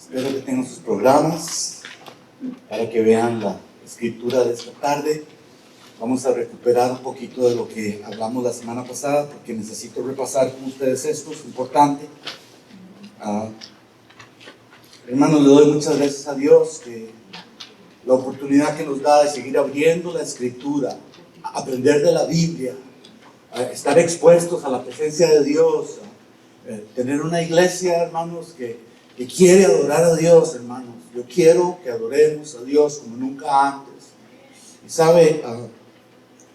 Espero que tengan sus programas para que vean la escritura de esta tarde. Vamos a recuperar un poquito de lo que hablamos la semana pasada, porque necesito repasar con ustedes esto, es importante. Hermanos, le doy muchas gracias a Dios que la oportunidad que nos da de seguir abriendo la escritura, aprender de la Biblia, estar expuestos a la presencia de Dios, tener una iglesia, hermanos, que quiere adorar a Dios, hermanos. Yo quiero que adoremos a Dios como nunca antes. Y sabe,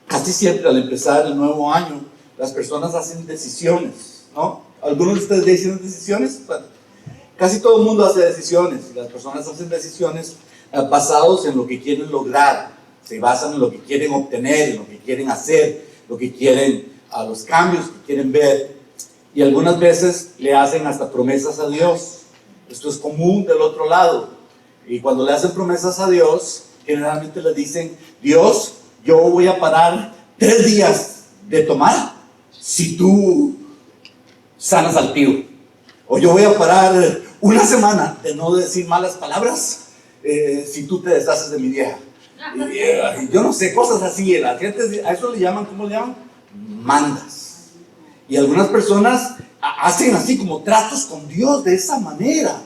casi siempre al empezar el nuevo año, las personas hacen decisiones, ¿no? Algunos de ustedes dicen decisiones, bueno, casi todo el mundo hace decisiones, y las personas hacen decisiones basados en lo que quieren lograr, se basan en lo que quieren obtener, en lo que quieren hacer, lo que quieren, los cambios que quieren ver, y algunas veces le hacen hasta promesas a Dios. Esto es común del otro lado, y cuando le hacen promesas a Dios, generalmente le dicen: Dios, yo voy a parar 3 días de tomar si tú sanas al tío, o yo voy a parar 1 semana de no decir malas palabras si tú te deshaces de mi vieja. Y yo no sé, cosas así. La gente a eso le llaman, ¿cómo le llaman? Mandas. Y algunas personas hacen así como tratos con Dios de esa manera.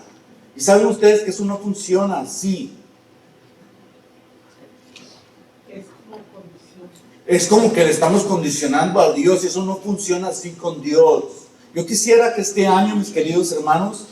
Y saben ustedes que eso no funciona así. Es como que le estamos condicionando a Dios, y eso no funciona así con Dios. Yo quisiera que este año, mis queridos hermanos,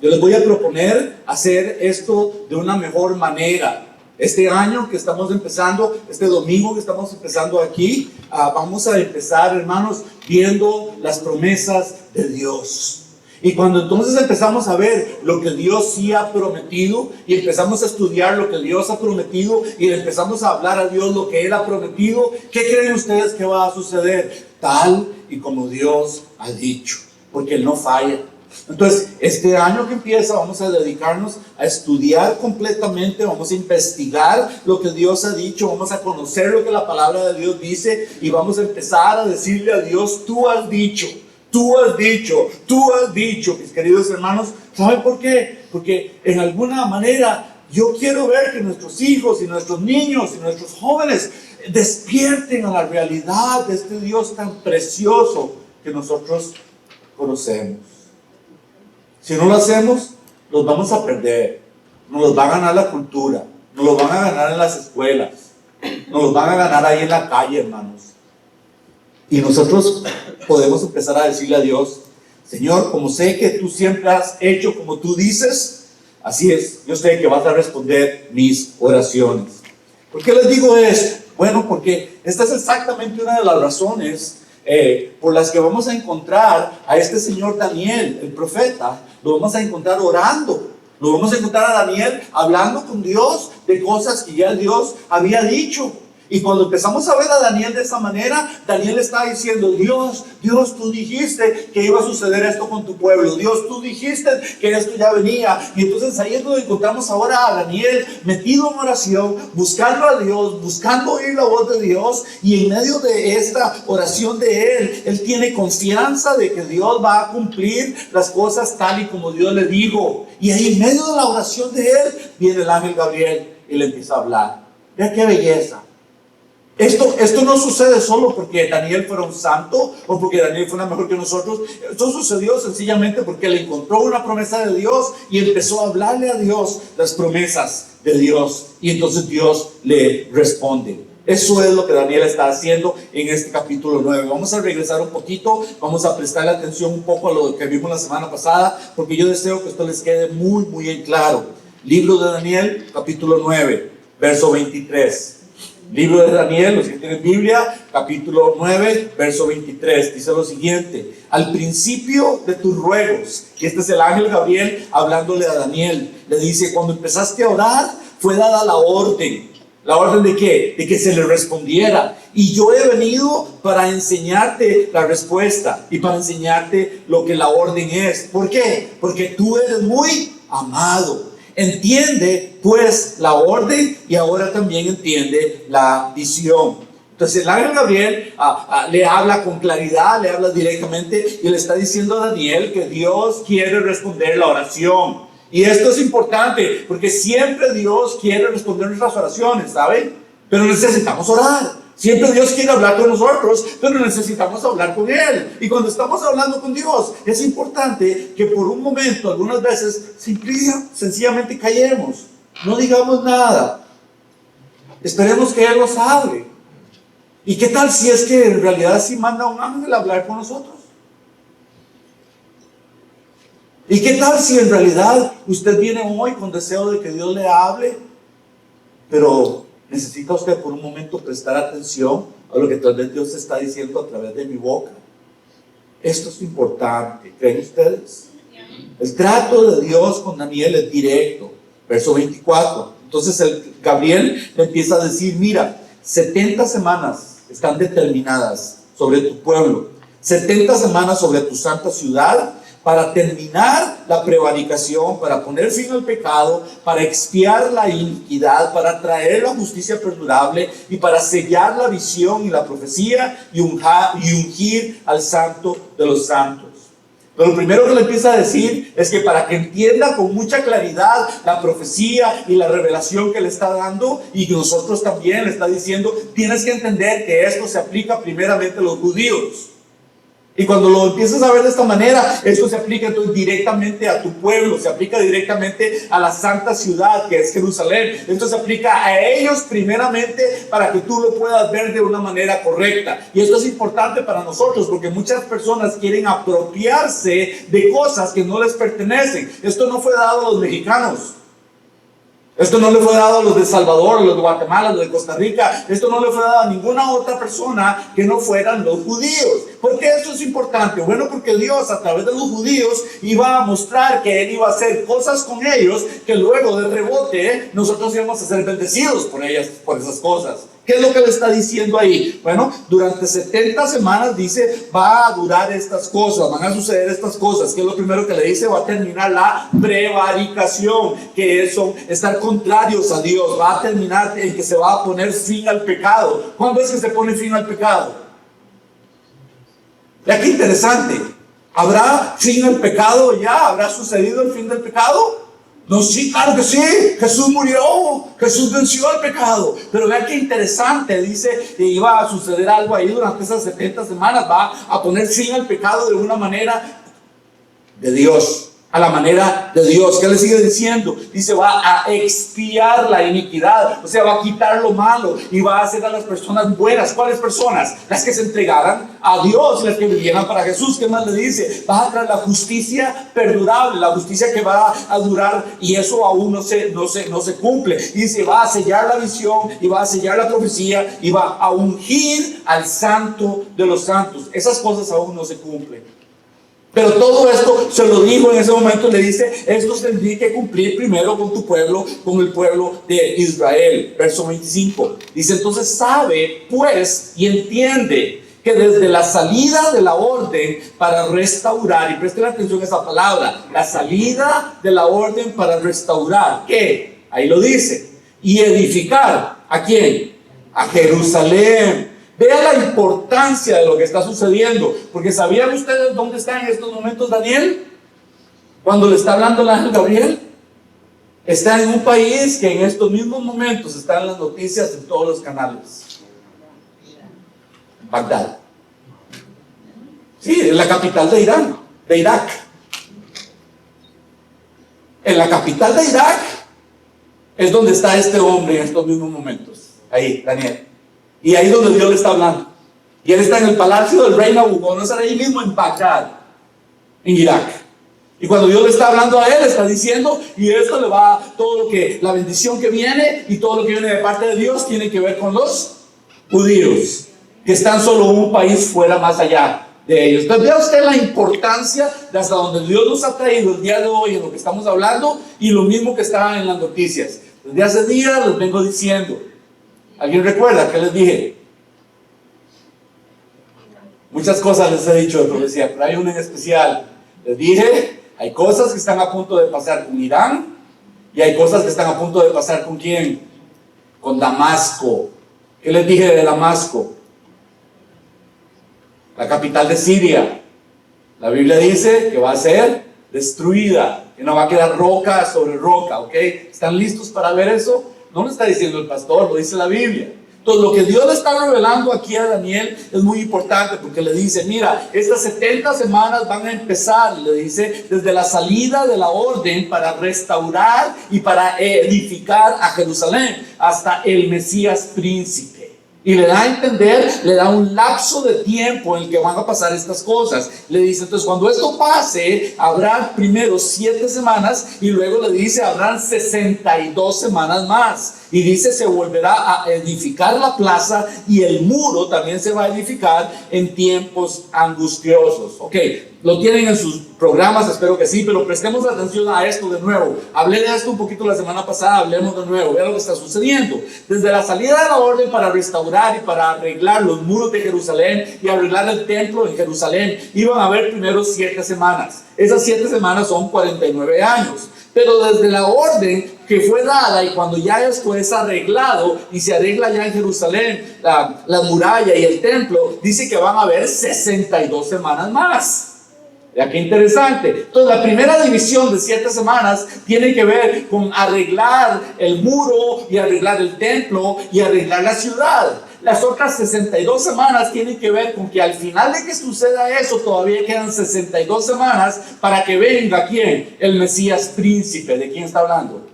yo les voy a proponer hacer esto de una mejor manera. Este año que estamos empezando, este domingo que estamos empezando aquí, vamos a empezar, hermanos, viendo las promesas de Dios. Y cuando entonces empezamos a ver lo que Dios sí ha prometido, y empezamos a estudiar lo que Dios ha prometido, y empezamos a hablar a Dios lo que Él ha prometido, ¿qué creen ustedes que va a suceder? Tal y como Dios ha dicho, porque Él no falla. Entonces, este año que empieza vamos a dedicarnos a estudiar completamente, vamos a investigar lo que Dios ha dicho, vamos a conocer lo que la palabra de Dios dice, y vamos a empezar a decirle a Dios: tú has dicho, tú has dicho, tú has dicho. Mis queridos hermanos, ¿saben por qué? Porque en alguna manera yo quiero ver que nuestros hijos y nuestros niños y nuestros jóvenes despierten a la realidad de este Dios tan precioso que nosotros conocemos. Si no lo hacemos, los vamos a perder. Nos los va a ganar la cultura, nos los van a ganar en las escuelas, nos los van a ganar ahí en la calle, hermanos. Y nosotros podemos empezar a decirle a Dios: Señor, como sé que tú siempre has hecho como tú dices, así es, yo sé que vas a responder mis oraciones. ¿Por qué les digo esto? Bueno, porque esta es exactamente una de las razones por las que vamos a encontrar a este señor Daniel, el profeta. Lo vamos a encontrar orando, lo vamos a encontrar a Daniel hablando con Dios de cosas que ya Dios había dicho. Y cuando empezamos a ver a Daniel de esa manera, Daniel está diciendo: Dios, tú dijiste que iba a suceder esto con tu pueblo. Dios, tú dijiste que esto ya venía. Y entonces ahí es donde encontramos ahora a Daniel metido en oración, buscando a Dios, buscando oír la voz de Dios. Y en medio de esta oración de él tiene confianza de que Dios va a cumplir las cosas tal y como Dios le dijo. Y ahí en medio de la oración de él viene el ángel Gabriel y le empieza a hablar. Vea qué belleza. Esto no sucede solo porque Daniel fuera un santo o porque Daniel fuera mejor que nosotros. Esto sucedió sencillamente porque él encontró una promesa de Dios y empezó a hablarle a Dios las promesas de Dios, y entonces Dios le responde. Eso es lo que Daniel está haciendo en este capítulo 9. Vamos a regresar un poquito, vamos a prestarle atención un poco a lo que vimos la semana pasada, porque yo deseo que esto les quede muy, muy en claro. Libro de Daniel, capítulo 9, verso 23. Libro de Daniel, los que tienen Biblia, capítulo 9, verso 23, dice lo siguiente: al principio de tus ruegos, y este es el ángel Gabriel hablándole a Daniel, le dice: cuando empezaste a orar, fue dada la orden. ¿La orden de qué? De que se le respondiera. Y yo he venido para enseñarte la respuesta y para enseñarte lo que la orden es. ¿Por qué? Porque tú eres muy amado. Entiende pues la orden, y ahora también entiende la visión. Entonces el ángel Gabriel le habla con claridad, le habla directamente, y le está diciendo a Daniel que Dios quiere responder la oración. Y esto es importante porque siempre Dios quiere responder nuestras oraciones, ¿saben? Pero necesitamos orar. Siempre Dios quiere hablar con nosotros, pero necesitamos hablar con Él. Y cuando estamos hablando con Dios, es importante que por un momento, algunas veces, sencillamente callemos. No digamos nada. Esperemos que Él nos hable. ¿Y qué tal si es que en realidad sí manda un ángel a hablar con nosotros? ¿Y qué tal si en realidad usted viene hoy con deseo de que Dios le hable, pero necesita usted por un momento prestar atención a lo que tal vez Dios está diciendo a través de mi boca? Esto es importante, ¿creen ustedes? El trato de Dios con Daniel es directo. Verso 24. Entonces Gabriel le empieza a decir, mira, 70 semanas están determinadas sobre tu pueblo, 70 semanas sobre tu santa ciudad, para terminar la prevaricación, para poner fin al pecado, para expiar la iniquidad, para traer la justicia perdurable y para sellar la visión y la profecía y ungir al santo de los santos. Pero lo primero que le empieza a decir es que para que entienda con mucha claridad la profecía y la revelación que le está dando, y que nosotros también le está diciendo, tienes que entender que esto se aplica primeramente a los judíos. Y cuando lo empiezas a ver de esta manera, esto se aplica entonces directamente a tu pueblo, se aplica directamente a la santa ciudad que es Jerusalén. Esto se aplica a ellos primeramente para que tú lo puedas ver de una manera correcta. Y esto es importante para nosotros porque muchas personas quieren apropiarse de cosas que no les pertenecen. Esto no fue dado a los mexicanos. Esto no le fue dado a los de El Salvador, a los de Guatemala, a los de Costa Rica. Esto no le fue dado a ninguna otra persona que no fueran los judíos. ¿Por qué esto es importante? Bueno, porque Dios a través de los judíos iba a mostrar que Él iba a hacer cosas con ellos que luego de rebote nosotros íbamos a ser bendecidos por ellas, por esas cosas. ¿Qué es lo que le está diciendo ahí? Bueno, durante 70 semanas dice, va a durar estas cosas, van a suceder estas cosas. ¿Qué es lo primero que le dice? Va a terminar la prevaricación, que es estar contrarios a Dios. Va a terminar en que se va a poner fin al pecado. ¿Cuándo es que se pone fin al pecado? Ya qué interesante. ¿Habrá fin al pecado ya? ¿Habrá sucedido el fin del pecado? No, sí, claro que sí. Jesús murió, Jesús venció al pecado. Pero vean qué interesante, dice que iba a suceder algo ahí durante esas 70 semanas. Va a poner fin al pecado de una manera de Dios, a la manera de Dios. ¿Qué le sigue diciendo? Dice, va a expiar la iniquidad, o sea, va a quitar lo malo y va a hacer a las personas buenas. ¿Cuáles personas? Las que se entregaran a Dios, las que vivieran para Jesús. ¿Qué más le dice? Va a traer la justicia perdurable, la justicia que va a durar, y eso aún no se cumple. Y dice, va a sellar la visión y va a sellar la profecía y va a ungir al santo de los santos. Esas cosas aún no se cumplen. Pero todo esto se lo dijo en ese momento, le dice, esto se tendría que cumplir primero con tu pueblo, con el pueblo de Israel. Verso 25. Dice, entonces sabe pues y entiende que desde la salida de la orden para restaurar, y presten atención a esa palabra, la salida de la orden para restaurar, ¿qué? Ahí lo dice, y edificar, ¿a quién? A Jerusalén. Vea la importancia de lo que está sucediendo, porque ¿sabían ustedes dónde está en estos momentos Daniel? Cuando le está hablando el ángel Gabriel, está en un país que en estos mismos momentos están en las noticias en todos los canales. Bagdad. Sí, es la capital de Irán, de Irak. En la capital de Irak es donde está este hombre en estos mismos momentos. Ahí, Daniel. Y ahí es donde Dios le está hablando. Y él está en el palacio del rey Nabucodonosor, ahí mismo en Bagdad, en Irak. Y cuando Dios le está hablando a él, está diciendo, y esto le va, todo lo que, la bendición que viene y todo lo que viene de parte de Dios tiene que ver con los judíos, que están solo un país fuera, más allá de ellos. Entonces vea usted la importancia de hasta donde Dios nos ha traído el día de hoy en lo que estamos hablando, y lo mismo que está en las noticias. Desde hace días les vengo diciendo. ¿Alguien recuerda qué les dije? Muchas cosas les he dicho de profecía, pero hay una en especial. Les dije, hay cosas que están a punto de pasar con Irán, y hay cosas que están a punto de pasar ¿con quién? Con Damasco. ¿Qué les dije de Damasco? La capital de Siria. La Biblia dice que va a ser destruida, que no va a quedar roca sobre roca, ¿ok? ¿Están listos para ver eso? No lo está diciendo el pastor, lo dice la Biblia. Entonces, lo que Dios le está revelando aquí a Daniel es muy importante, porque le dice, mira, estas 70 semanas van a empezar, le dice, desde la salida de la orden para restaurar y para edificar a Jerusalén hasta el Mesías príncipe. Y le da a entender, le da un lapso de tiempo en el que van a pasar estas cosas. Le dice, entonces cuando esto pase, habrá primero 7 semanas y luego le dice, habrán 62 semanas más. Y dice, se volverá a edificar la plaza y el muro también se va a edificar en tiempos angustiosos. Ok, lo tienen en sus programas, espero que sí, pero prestemos atención a esto de nuevo. Hablé de esto un poquito la semana pasada, hablemos de nuevo. Vean lo que está sucediendo. Desde la salida de la orden para restaurar y para arreglar los muros de Jerusalén y arreglar el templo en Jerusalén, iban a haber primero 7 semanas. Esas 7 semanas son 49 años. Pero desde la orden que fue dada y cuando ya esto es arreglado y se arregla ya en Jerusalén la muralla y el templo, dice que van a haber 62 semanas más. Ya qué interesante. Entonces la primera división de 7 semanas tiene que ver con arreglar el muro y arreglar el templo y arreglar la ciudad. Las otras 62 semanas tienen que ver con que al final de que suceda eso todavía quedan 62 semanas para que venga ¿quién? El Mesías príncipe. ¿De quién está hablando?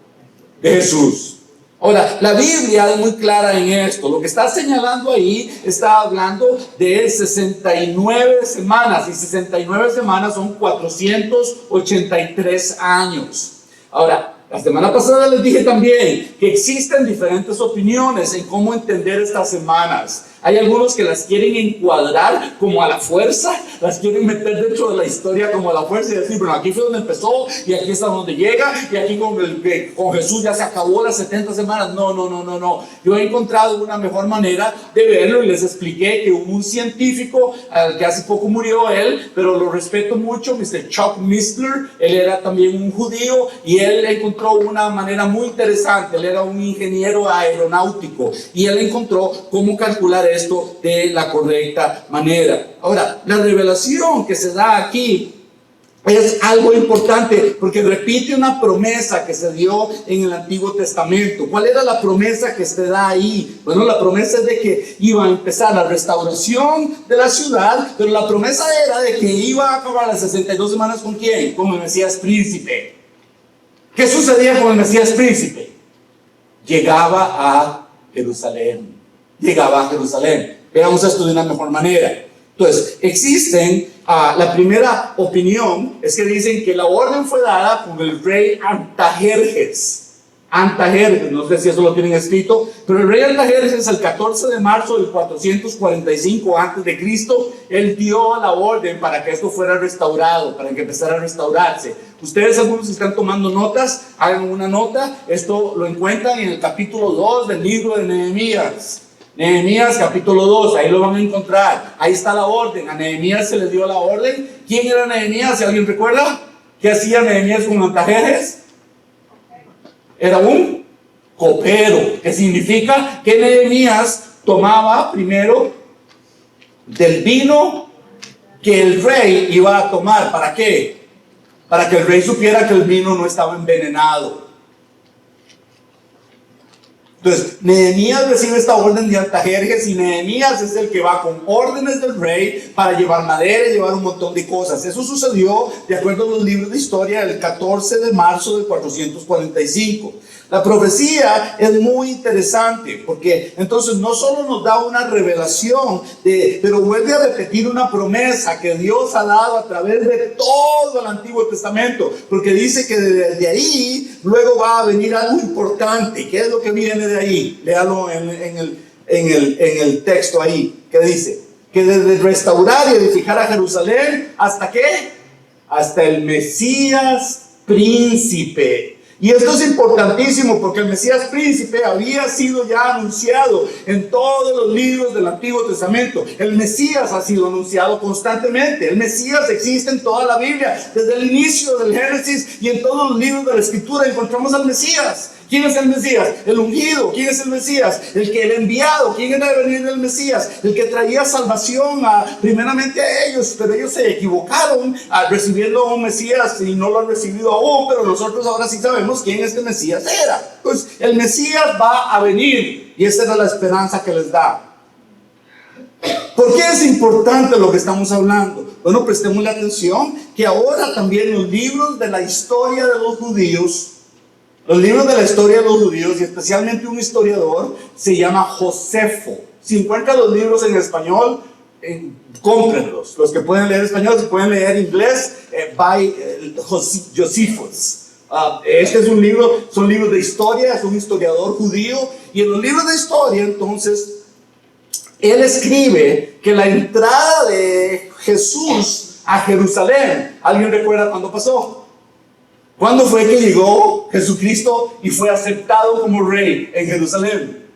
De Jesús. Ahora, la Biblia es muy clara en esto. Lo que está señalando ahí está hablando de 69 semanas. Y 69 semanas son 483 años. Ahora, la semana pasada les dije también que existen diferentes opiniones en cómo entender estas semanas. Hay algunos que las quieren encuadrar como a la fuerza, las quieren meter dentro de la historia como a la fuerza y decir, bueno, aquí fue donde empezó y aquí está donde llega y aquí con Jesús ya se acabó las 70 semanas. No. Yo he encontrado una mejor manera de verlo y les expliqué que hubo un científico que hace poco murió él, pero lo respeto mucho, Mr. Chuck Missler. Él era también un judío y él encontró una manera muy interesante. Él era un ingeniero aeronáutico y él encontró cómo calcular esto de la correcta manera. Ahora, la revelación que se da aquí es algo importante porque repite una promesa que se dio en el Antiguo Testamento. ¿Cuál era la promesa que se da ahí? Bueno, la promesa es de que iba a empezar la restauración de la ciudad, pero la promesa era de que iba a acabar las 62 semanas ¿con quién? Con el Mesías príncipe. ¿Qué sucedía con el Mesías príncipe? Llegaba a Jerusalén. Veamos esto de una mejor manera. Entonces, la primera opinión es que dicen que la orden fue dada por el rey Artajerjes. No sé si eso lo tienen escrito, pero el rey Artajerjes el 14 de marzo del 445 a.C., él dio la orden para que esto fuera restaurado, para que empezara a restaurarse. Ustedes algunos están tomando notas, hagan una nota, esto lo encuentran en el capítulo 2 del libro de Nehemías. Nehemías capítulo 2, ahí lo van a encontrar, ahí está la orden, a Nehemías se le dio la orden. ¿Quién era Nehemías? ¿Si alguien recuerda? ¿Qué hacía Nehemías con Artajerjes? Era un copero, que significa que Nehemías tomaba primero del vino que el rey iba a tomar. ¿Para qué? Para que el rey supiera que el vino no estaba envenenado. Entonces, Nehemías recibe esta orden de Artajerjes y Nehemías es el que va con órdenes del rey para llevar madera y llevar un montón de cosas. Eso sucedió, de acuerdo a los libros de historia, el 14 de marzo del 445. La profecía es muy interesante porque entonces no solo nos da una revelación, pero vuelve a repetir una promesa que Dios ha dado a través de todo el Antiguo Testamento, porque dice que desde ahí luego va a venir algo importante. ¿Qué es lo que viene de ahí? Léalo en el texto ahí, que dice que desde restaurar y edificar a Jerusalén, ¿hasta qué? Hasta el Mesías príncipe. Y esto es importantísimo porque el Mesías príncipe había sido ya anunciado en todos los libros del Antiguo Testamento. El Mesías ha sido anunciado constantemente. El Mesías existe en toda la Biblia. Desde el inicio del Génesis y en todos los libros de la Escritura encontramos al Mesías. ¿Quién es el Mesías? El ungido. ¿Quién es el Mesías? El enviado. ¿Quién era de venir del Mesías? El que traía salvación primeramente a ellos, pero ellos se equivocaron recibiendo a un Mesías y no lo han recibido aún, pero nosotros ahora sí sabemos quién este Mesías era. Pues el Mesías va a venir y esa era la esperanza que les da. ¿Por qué es importante lo que estamos hablando? Bueno, prestemos la atención que ahora también los libros de la historia de los judíos, y especialmente un historiador, se llama Josefo. Si encuentran los libros en español, cómprenlos. Los que pueden leer español, si pueden leer inglés, Josephus. Este es un libro, son libros de historia, es un historiador judío, y en los libros de historia, entonces, él escribe que la entrada de Jesús a Jerusalén, ¿alguien recuerda cuándo pasó? ¿Cuándo fue que llegó Jesucristo y fue aceptado como rey en Jerusalén?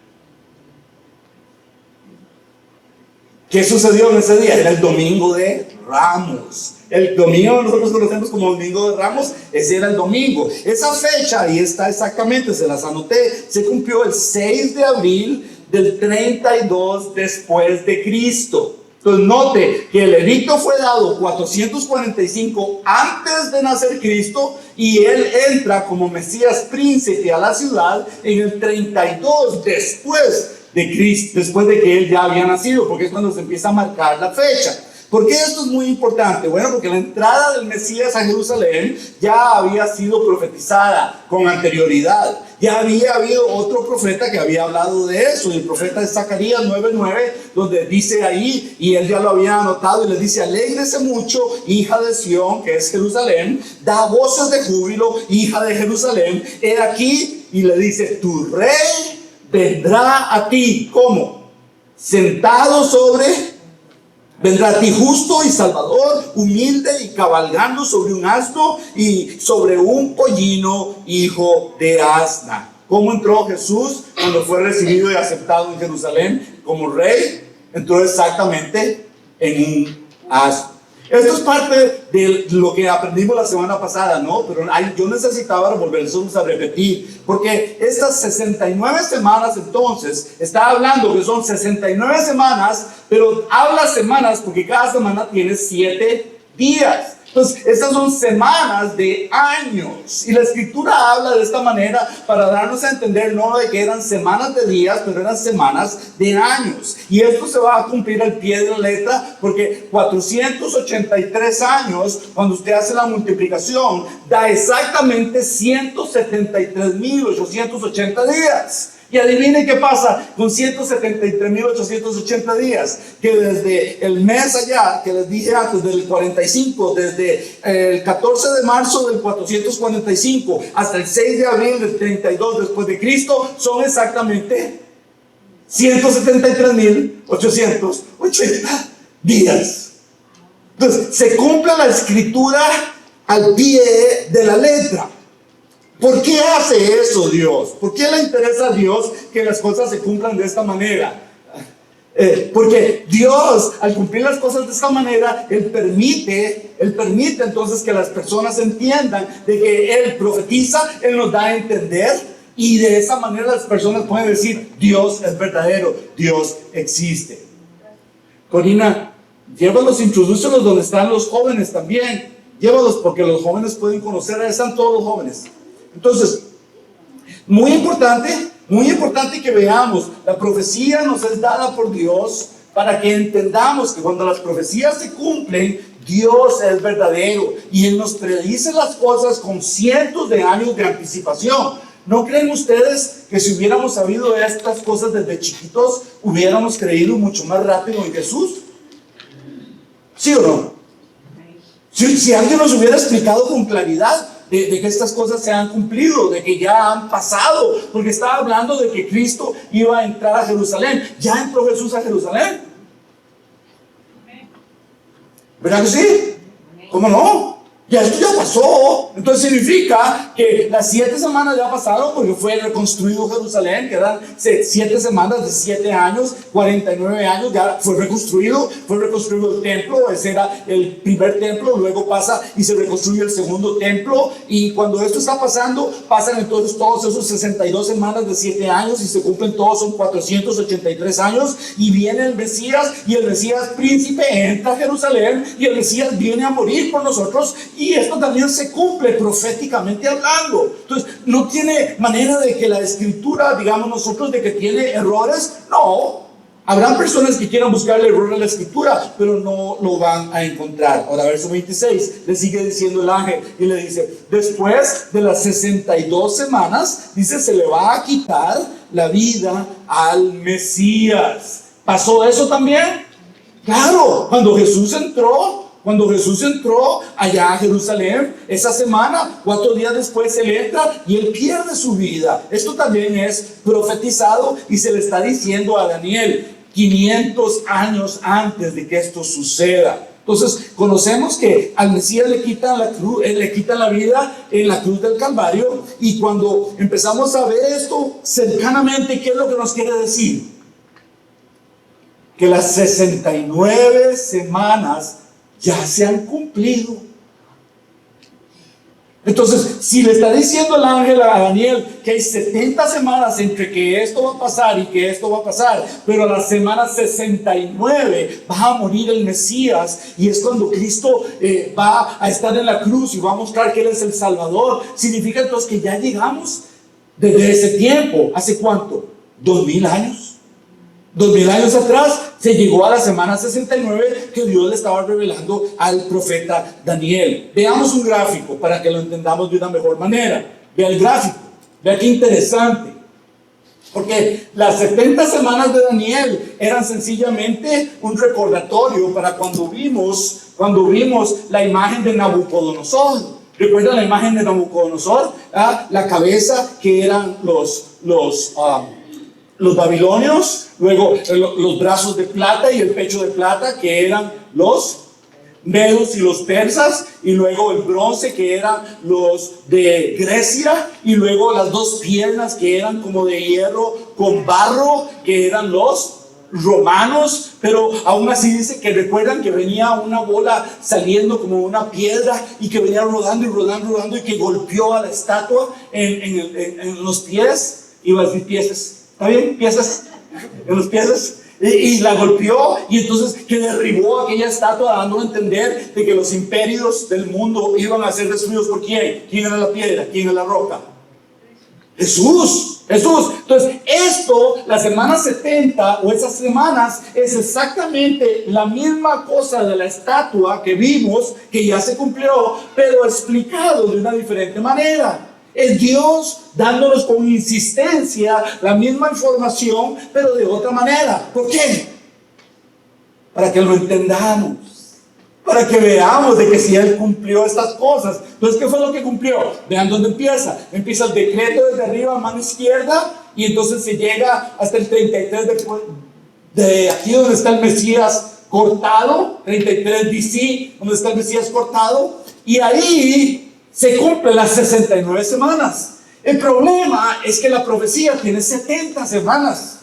¿Qué sucedió en ese día? Era el domingo de Ramos. El domingo nosotros conocemos como domingo de Ramos, ese era el domingo. Esa fecha, ahí está exactamente, se las anoté, se cumplió el 6 de abril del 32 después de Cristo. Entonces note que el edicto fue dado 445 antes de nacer Cristo y él entra como Mesías príncipe a la ciudad en el 32 después de Cristo, después de que él ya había nacido, porque es cuando se empieza a marcar la fecha. ¿Por qué esto es muy importante? Bueno, porque la entrada del Mesías a Jerusalén ya había sido profetizada con anterioridad. Ya había habido otro profeta que había hablado de eso, el profeta de Zacarías 9:9, donde dice ahí, y él ya lo había anotado, y le dice: alégrese mucho, hija de Sión, que es Jerusalén, da voces de júbilo, hija de Jerusalén, he aquí, y le dice: tu rey vendrá a ti. ¿Cómo? Sentado sobre... Vendrá a ti justo y salvador, humilde y cabalgando sobre un asno y sobre un pollino, hijo de asna. ¿Cómo entró Jesús cuando fue recibido y aceptado en Jerusalén como rey? Entró exactamente en un asno. Esto es parte de lo que aprendimos la semana pasada, ¿no? Pero yo necesitaba volverlos a repetir, porque estas 69 semanas, entonces, está hablando que son 69 semanas, pero habla semanas porque cada semana tiene 7 días. Entonces, estas son semanas de años. Y la Escritura habla de esta manera para darnos a entender no de que eran semanas de días, pero eran semanas de años. Y esto se va a cumplir al pie de la letra porque 483 años, cuando usted hace la multiplicación, da exactamente 173.880 días. Y adivine qué pasa con 173.880 días, que desde el mes allá, que les dije antes, del 45, desde el 14 de marzo del 445 hasta el 6 de abril del 32 después de Cristo, son exactamente 173.880 días. Entonces, se cumple la Escritura al pie de la letra. ¿Por qué hace eso Dios? ¿Por qué le interesa a Dios que las cosas se cumplan de esta manera? Porque Dios, al cumplir las cosas de esta manera, Él permite entonces que las personas entiendan de que Él profetiza, Él nos da a entender, y de esa manera las personas pueden decir: Dios es verdadero, Dios existe. Corina, llévalos, introdúcelos donde están los jóvenes también. Llévalos porque los jóvenes pueden conocer, ahí están todos los jóvenes. Entonces, muy importante que veamos, la profecía nos es dada por Dios para que entendamos que cuando las profecías se cumplen, Dios es verdadero y Él nos predice las cosas con cientos de años de anticipación. ¿No creen ustedes que si hubiéramos sabido estas cosas desde chiquitos, hubiéramos creído mucho más rápido en Jesús? ¿Sí o no? Si alguien nos hubiera explicado con claridad de que estas cosas se han cumplido, de que ya han pasado, porque estaba hablando de que Cristo iba a entrar a Jerusalén. ¿Ya entró Jesús a Jerusalén? ¿Verdad que sí? ¿Cómo no? Ya esto ya pasó. Entonces significa que las 7 semanas ya pasaron porque fue reconstruido Jerusalén, que eran 7 semanas de 7 años, 49 años, ya fue reconstruido el templo. Ese era el primer templo, luego pasa y se reconstruye el segundo templo. Y cuando esto está pasando, pasan entonces todos esos 62 semanas de 7 años y se cumplen todos, son 483 años. Y viene el Mesías, y el Mesías príncipe entra a Jerusalén, y el Mesías viene a morir por nosotros. Y esto también se cumple proféticamente hablando. Entonces, no tiene manera de que la escritura, digamos nosotros, de que tiene errores. No. Habrán personas que quieran buscar el error en la escritura, pero no lo van a encontrar. Ahora, verso 26, le sigue diciendo el ángel y le dice: después de las 62 semanas, dice, se le va a quitar la vida al Mesías. ¿Pasó eso también? Claro, cuando Jesús entró allá a Jerusalén, esa semana, 4 días después, él entra y él pierde su vida. Esto también es profetizado y se le está diciendo a Daniel 500 años antes de que esto suceda. Entonces, conocemos que al Mesías le quitan la vida en la cruz del Calvario. Y cuando empezamos a ver esto cercanamente, ¿qué es lo que nos quiere decir? Que las 69 semanas ya se han cumplido. Entonces, si le está diciendo el ángel a Daniel que hay 70 semanas entre que esto va a pasar y que esto va a pasar, pero a la semana 69 va a morir el Mesías, y es cuando Cristo va a estar en la cruz y va a mostrar que Él es el Salvador, significa entonces que ya llegamos desde ese tiempo. ¿Hace cuánto? 2000 años. 2000 años atrás se llegó a la semana 69 que Dios le estaba revelando al profeta Daniel. Veamos un gráfico para que lo entendamos de una mejor manera. Vea el gráfico, vea qué interesante. Porque las 70 semanas de Daniel eran sencillamente un recordatorio para cuando vimos la imagen de Nabucodonosor. ¿Recuerdan la imagen de Nabucodonosor? La cabeza, que eran los babilonios, luego los brazos de plata y el pecho de plata, que eran los medos y los persas, y luego el bronce, que eran los de Grecia, y luego las 2 piernas, que eran como de hierro con barro, que eran los romanos. Pero aún así dice que recuerdan que venía una bola saliendo como una piedra y que venía rodando y rodando, rodando, y que golpeó a la estatua en los pies. Iba a decir piezas. ¿Está bien? Piezas en los pies. Y la golpeó, y entonces que derribó aquella estatua, dando a entender de que los imperios del mundo iban a ser destruidos. ¿Por quién? ¿Quién era la piedra? ¿Quién era la roca? Jesús. Entonces esto, la semana 70 o esas semanas, es exactamente la misma cosa de la estatua que vimos, que ya se cumplió, pero explicado de una diferente manera. Es Dios dándonos con insistencia la misma información, pero de otra manera. ¿Por qué? Para que lo entendamos, para que veamos de que si Él cumplió estas cosas. Entonces, ¿qué fue lo que cumplió? Vean dónde empieza. Empieza el decreto desde arriba a mano izquierda, y entonces se llega hasta el 33 de aquí donde está el Mesías cortado, 33 BC, donde está el Mesías cortado, y ahí se cumplen las 69 semanas. El problema es que la profecía tiene 70 semanas.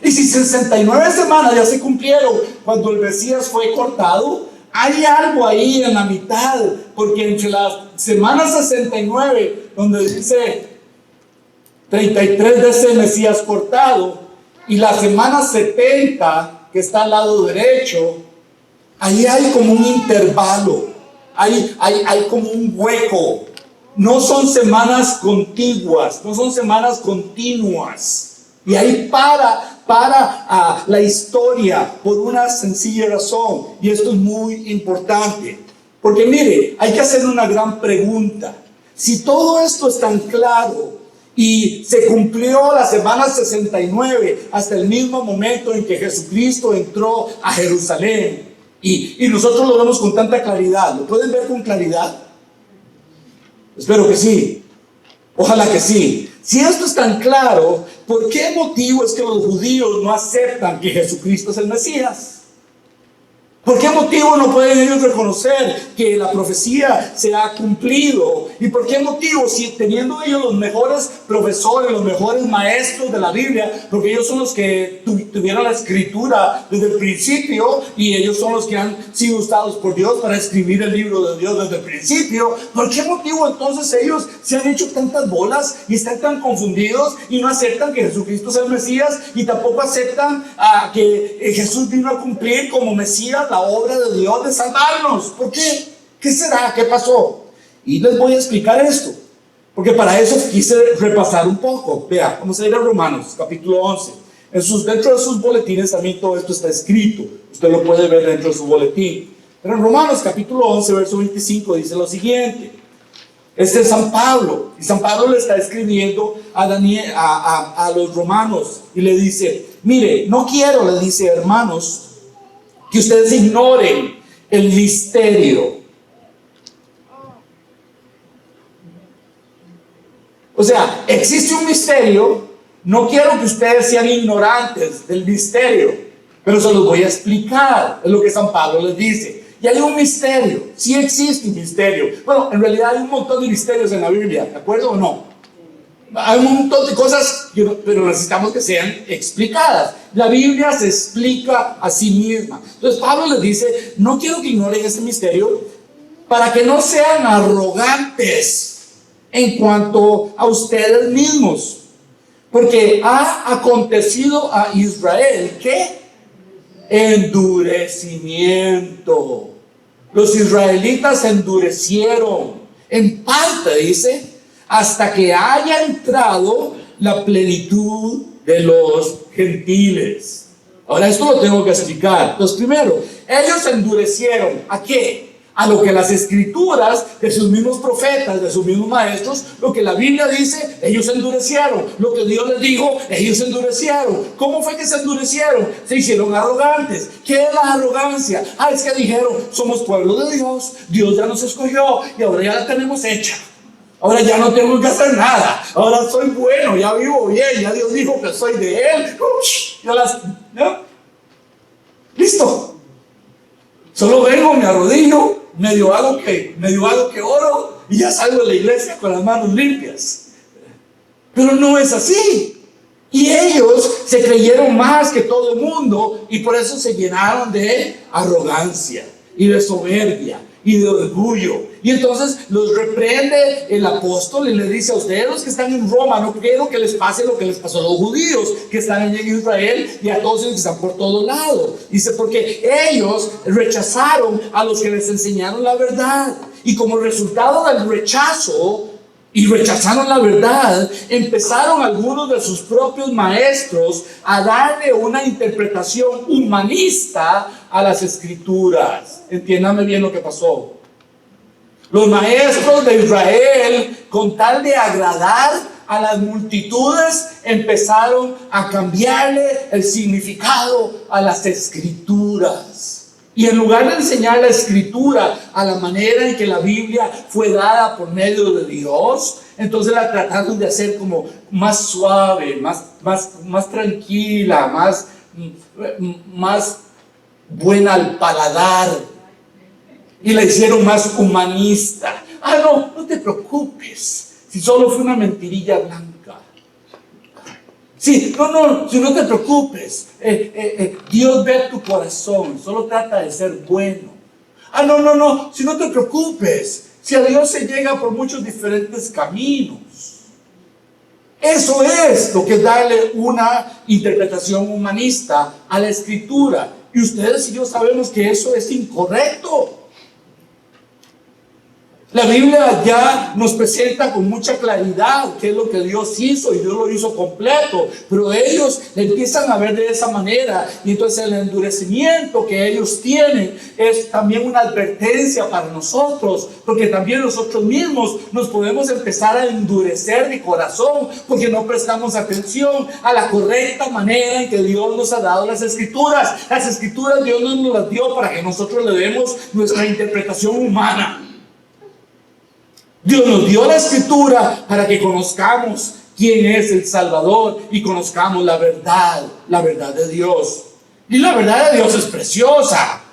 Y si 69 semanas ya se cumplieron cuando el Mesías fue cortado, hay algo ahí en la mitad, porque entre las semanas 69, donde dice 33 de ese Mesías cortado, y la semana 70, que está al lado derecho, ahí hay como un intervalo, hay como un hueco. No son semanas contiguas, no son semanas continuas. Y ahí para la historia por una sencilla razón. Y esto es muy importante. Porque mire, hay que hacer una gran pregunta. Si todo esto es tan claro y se cumplió la semana 69 hasta el mismo momento en que Jesucristo entró a Jerusalén, y nosotros lo vemos con tanta claridad, ¿lo pueden ver con claridad? Espero que sí. Ojalá que sí. Si esto es tan claro, ¿por qué motivo es que los judíos no aceptan que Jesucristo es el Mesías? ¿Por qué motivo no pueden ellos reconocer que la profecía se ha cumplido? ¿Y por qué motivo, si teniendo ellos los mejores profesores, los mejores maestros de la Biblia, porque ellos son los que tuvieron la escritura desde el principio y ellos son los que han sido usados por Dios para escribir el libro de Dios desde el principio, ¿por qué motivo entonces ellos se han hecho tantas bolas y están tan confundidos y no aceptan que Jesucristo sea el Mesías y tampoco aceptan que Jesús vino a cumplir como Mesías la obra de Dios de salvarnos? ¿Por qué? ¿Qué será? ¿Qué pasó? Y les voy a explicar esto, porque para eso quise repasar un poco. Vea, vamos a ir a Romanos, capítulo 11. Dentro de sus boletines también todo esto está escrito. Usted lo puede ver dentro de su boletín. Pero en Romanos, capítulo 11, verso 25, dice lo siguiente. Este es San Pablo, y San Pablo le está escribiendo a los romanos, y le dice, mire, no quiero, le dice, hermanos, que ustedes ignoren el misterio. O sea, existe un misterio. No quiero que ustedes sean ignorantes del misterio, pero se los voy a explicar. Es lo que San Pablo les dice. Y hay un misterio. Sí existe un misterio. Bueno, en realidad hay un montón de misterios en la Biblia, ¿de acuerdo o no? Hay un montón de cosas, pero necesitamos que sean explicadas. La Biblia se explica a sí misma. Entonces Pablo les dice, no quiero que ignoren este misterio para que no sean arrogantes en cuanto a ustedes mismos. Porque ha acontecido a Israel, ¿qué? Endurecimiento. Los israelitas se endurecieron, en parte, dice, hasta que haya entrado la plenitud de los gentiles. Ahora esto lo tengo que explicar. Entonces, primero, ellos se endurecieron. ¿A qué? A lo que las escrituras de sus mismos profetas, de sus mismos maestros, lo que la Biblia dice, ellos se endurecieron. Lo que Dios les dijo, ellos se endurecieron. ¿Cómo fue que se endurecieron? Se hicieron arrogantes. ¿Qué es la arrogancia? Es que dijeron, somos pueblo de Dios, Dios ya nos escogió y ahora ya la tenemos hecha. Ahora ya no tengo que hacer nada. Ahora soy bueno, ya vivo bien, ya Dios dijo que soy de Él. ¿No? Listo. Solo vengo, me arrodillo, medio hago que oro y ya salgo de la iglesia con las manos limpias. Pero no es así. Y ellos se creyeron más que todo el mundo y por eso se llenaron de arrogancia y de soberbia y de orgullo. Y entonces los reprende el apóstol y les dice a ustedes los que están en Roma, no quiero que les pase lo que les pasó a los judíos que están en Israel y a todos los que están por todo lado. Dice, porque ellos rechazaron a los que les enseñaron la verdad. Y como resultado del rechazo, y rechazaron la verdad, empezaron algunos de sus propios maestros a darle una interpretación humanista a las escrituras. Entiéndame bien lo que pasó. Los maestros de Israel, con tal de agradar a las multitudes, empezaron a cambiarle el significado a las escrituras. Y en lugar de enseñar la escritura a la manera en que la Biblia fue dada por medio de Dios, entonces la trataron de hacer como más suave, más tranquila, más buena al paladar. Y la hicieron más humanista. No te preocupes, si solo fue una mentirilla blanca. Sí, si no te preocupes, Dios ve tu corazón, solo trata de ser bueno. Si no te preocupes, si a Dios se llega por muchos diferentes caminos. Eso es lo que es darle una interpretación humanista a la escritura. Y ustedes y yo sabemos que eso es incorrecto. La Biblia ya nos presenta con mucha claridad qué es lo que Dios hizo y Dios lo hizo completo, pero ellos empiezan a ver de esa manera y entonces el endurecimiento que ellos tienen es también una advertencia para nosotros, porque también nosotros mismos nos podemos empezar a endurecer de corazón porque no prestamos atención a la correcta manera en que Dios nos ha dado las escrituras. Las escrituras Dios no nos las dio para que nosotros le demos nuestra interpretación humana. Dios nos dio la escritura para que conozcamos quién es el Salvador y conozcamos la verdad de Dios. Y la verdad de Dios es preciosa.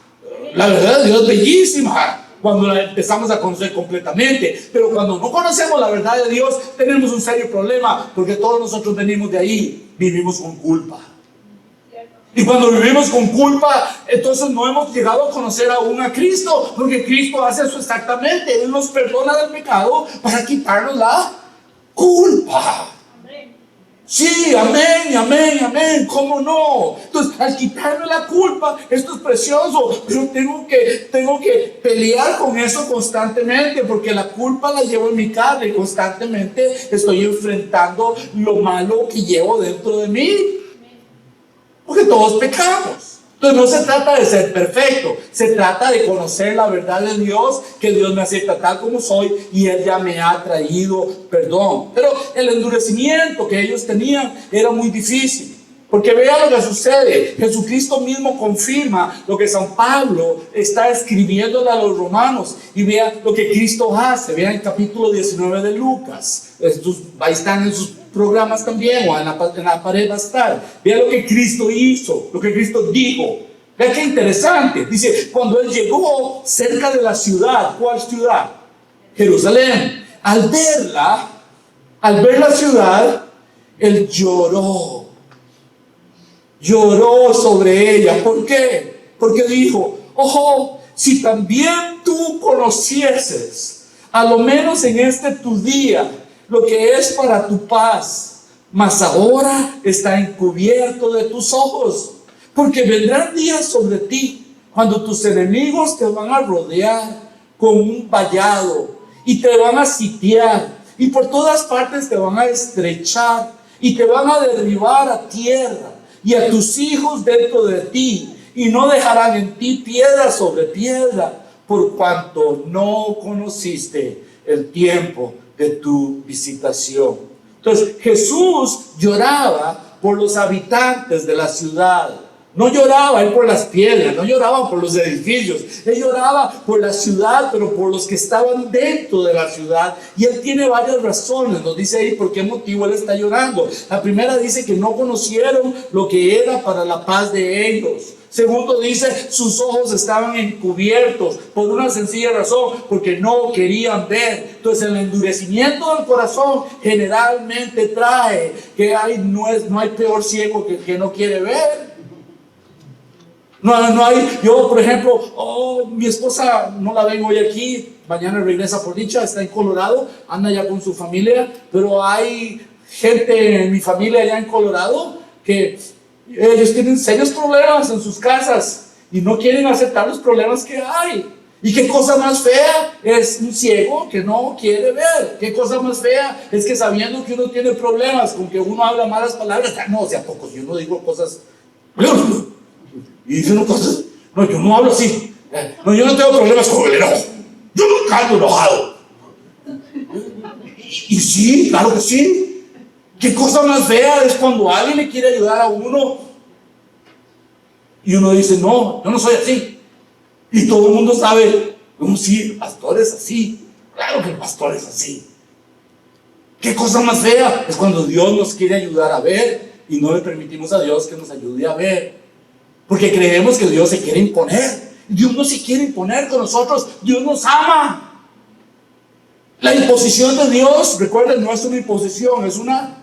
La verdad de Dios es bellísima cuando la empezamos a conocer completamente, pero cuando no conocemos la verdad de Dios tenemos un serio problema, porque todos nosotros venimos de ahí, vivimos con culpa. Y cuando vivimos con culpa, entonces no hemos llegado a conocer aún a Cristo, porque Cristo hace eso exactamente. Él nos perdona del pecado para quitarnos la culpa. Sí, amén, amén, amén, ¿cómo no? Entonces, al quitarme la culpa, esto es precioso, pero tengo que pelear con eso constantemente, porque la culpa la llevo en mi carne y constantemente estoy enfrentando lo malo que llevo dentro de mí. Porque todos pecamos. Entonces no se trata de ser perfecto, se trata de conocer la verdad de Dios, que Dios me acepta tal como soy y Él ya me ha traído perdón. Pero el endurecimiento que ellos tenían era muy difícil, porque vea lo que sucede. Jesucristo mismo confirma lo que San Pablo está escribiéndole a los romanos, y vea lo que Cristo hace. Vea el capítulo 19 de Lucas. Estos ahí están en sus programas también, o en la pared va a estar. Vea lo que Cristo hizo, lo que Cristo dijo. Vea qué interesante. Dice, cuando Él llegó cerca de la ciudad. ¿Cuál ciudad? Jerusalén. Al ver la ciudad, Él lloró sobre ella. ¿Por qué? Porque dijo, ojo, si también tú conocieses, a lo menos en este tu día, lo que es para tu paz, mas ahora está encubierto de tus ojos, porque vendrán días sobre ti cuando tus enemigos te van a rodear con un vallado y te van a sitiar, y por todas partes te van a estrechar y te van a derribar a tierra, y a tus hijos dentro de ti, y no dejarán en ti piedra sobre piedra, por cuanto no conociste el tiempo de tu visitación. Entonces Jesús lloraba por los habitantes de la ciudad. No lloraba Él por las piedras, no lloraba por los edificios, Él lloraba por la ciudad, pero por los que estaban dentro de la ciudad. Y Él tiene varias razones, nos dice ahí por qué motivo Él está llorando. La primera dice que no conocieron lo que era para la paz de ellos. Segundo dice, sus ojos estaban encubiertos por una sencilla razón, porque no querían ver. Entonces el endurecimiento del corazón generalmente trae que no hay peor ciego que el que no quiere ver. No hay, yo por ejemplo, mi esposa no la ven hoy aquí, mañana regresa por dicha, está en Colorado, anda ya con su familia, pero hay gente en mi familia allá en Colorado que ellos tienen serios problemas en sus casas y no quieren aceptar los problemas que hay. ¿Y qué cosa más fea es un ciego que no quiere ver? ¿Qué cosa más fea es que sabiendo que uno tiene problemas, con que uno habla malas palabras? No, o sea, pocos, yo no digo cosas... Y dice uno cosas, no, yo no hablo así. No, yo no tengo problemas con el enojo. Yo no ando enojado. Y sí, claro que sí. ¿Qué cosa más fea es cuando alguien le quiere ayudar a uno y uno dice, no, yo no soy así? Y todo el mundo sabe, como sí, el pastor es así. Claro que el pastor es así. ¿Qué cosa más fea es cuando Dios nos quiere ayudar a ver y no le permitimos a Dios que nos ayude a ver? Porque creemos que Dios se quiere imponer. Dios no se quiere imponer con nosotros. Dios nos ama. La imposición de Dios, recuerden, no es una imposición, es una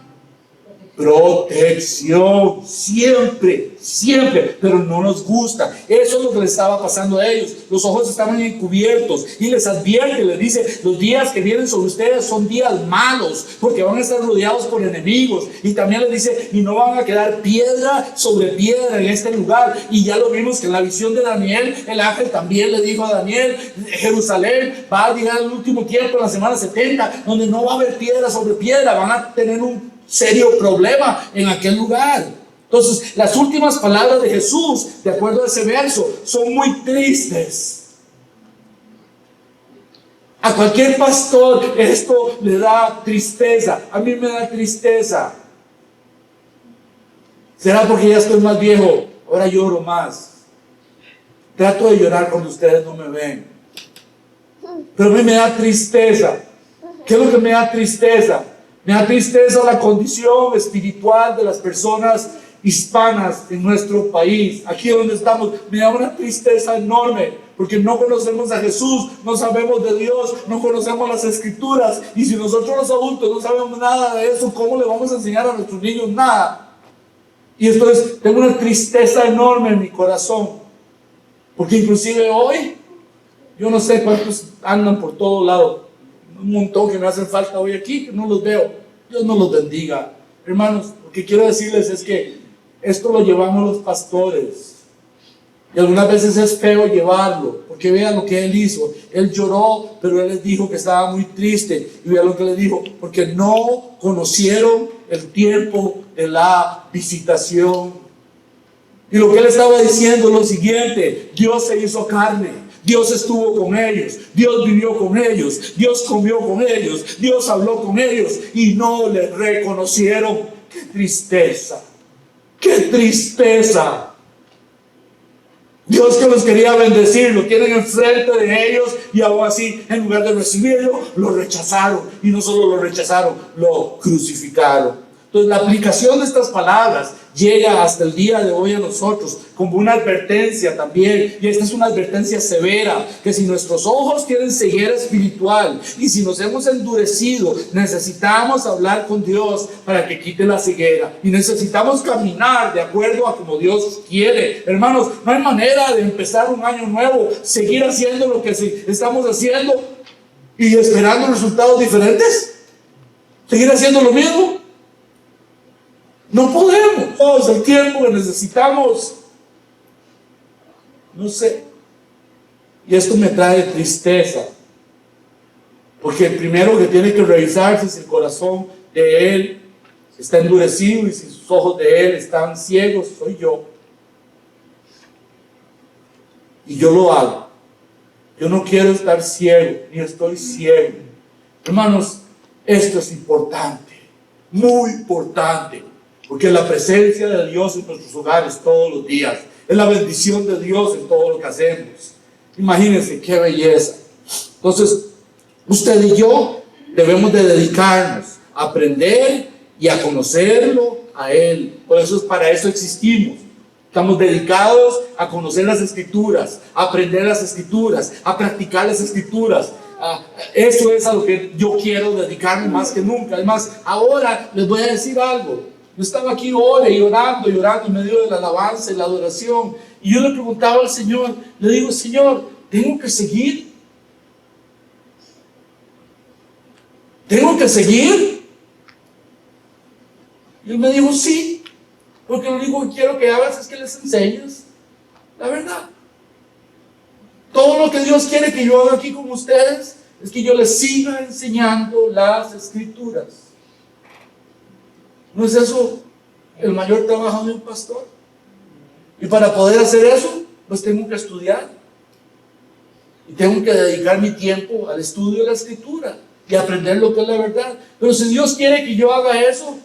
protección. Siempre, siempre. Pero no nos gusta. Eso es lo que les estaba pasando a ellos. Los ojos estaban encubiertos. Y les advierte, les dice, los días que vienen sobre ustedes son días malos, porque van a estar rodeados por enemigos. Y también les dice, y no van a quedar piedra sobre piedra en este lugar. Y ya lo vimos que en la visión de Daniel, el ángel también le dijo a Daniel, Jerusalén va a llegar el último tiempo, en la semana 70, donde no va a haber piedra sobre piedra. Van a tener un serio problema en aquel lugar. Entonces, las últimas palabras de Jesús, de acuerdo a ese verso, son muy tristes. A cualquier pastor esto le da tristeza. A mí me da tristeza. ¿Será porque ya estoy más viejo? Ahora lloro más. Trato de llorar cuando ustedes no me ven. Pero a mí me da tristeza. ¿Qué es lo que me da tristeza? Me da tristeza la condición espiritual de las personas hispanas en nuestro país, aquí donde estamos, me da una tristeza enorme, porque no conocemos a Jesús, no sabemos de Dios, no conocemos las Escrituras, y si nosotros los adultos no sabemos nada de eso, ¿cómo le vamos a enseñar a nuestros niños nada? Y entonces tengo una tristeza enorme en mi corazón, porque inclusive hoy, yo no sé cuántos andan por todo lado, un montón que me hacen falta hoy aquí, que no los veo. Dios no los bendiga. Hermanos, lo que quiero decirles es que esto lo llevamos los pastores. Y algunas veces es feo llevarlo, porque vean lo que él hizo. Él lloró, pero él les dijo que estaba muy triste. Y vean lo que les dijo, porque no conocieron el tiempo de la visitación. Y lo que él estaba diciendo es lo siguiente: Dios se hizo carne. Dios estuvo con ellos, Dios vivió con ellos, Dios comió con ellos, Dios habló con ellos y no le reconocieron. ¡Qué tristeza! ¡Qué tristeza! Dios, que los quería bendecir, lo tienen enfrente de ellos y aún así, en lugar de recibirlo, lo rechazaron. Y no solo lo rechazaron, lo crucificaron. Entonces, la aplicación de estas palabras llega hasta el día de hoy a nosotros como una advertencia también, y esta es una advertencia severa, que si nuestros ojos tienen ceguera espiritual y si nos hemos endurecido, necesitamos hablar con Dios para que quite la ceguera, y necesitamos caminar de acuerdo a como Dios quiere. Hermanos, no hay manera de empezar un año nuevo, seguir haciendo lo que estamos haciendo y esperando resultados diferentes, seguir haciendo lo mismo. No podemos. Todo es el tiempo que necesitamos. No sé. Y esto me trae tristeza. Porque el primero que tiene que revisarse si el corazón de él está endurecido y si sus ojos de él están ciegos, soy yo. Y yo lo hago. Yo no quiero estar ciego, ni estoy ciego. Hermanos, esto es importante. Muy importante. Porque la presencia de Dios en nuestros hogares todos los días, es la bendición de Dios en todo lo que hacemos. Imagínense qué belleza. Entonces, usted y yo debemos de dedicarnos a aprender y a conocerlo a Él. Por eso, para eso existimos. Estamos dedicados a conocer las Escrituras, a aprender las Escrituras, a practicar las Escrituras. Eso es a lo que yo quiero dedicarme más que nunca. Además, ahora les voy a decir algo. Yo estaba aquí orando en medio de la alabanza y la adoración. Y yo le preguntaba al Señor, le digo: Señor, ¿tengo que seguir? ¿Tengo que seguir? Y él me dijo: sí, porque lo único que quiero que hagas es que les enseñes la verdad. Todo lo que Dios quiere que yo haga aquí con ustedes es que yo les siga enseñando las Escrituras. ¿No es eso el mayor trabajo de un pastor? Y para poder hacer eso, pues tengo que estudiar. Y tengo que dedicar mi tiempo al estudio de la Escritura y aprender lo que es la verdad. Pero si Dios quiere que yo haga eso,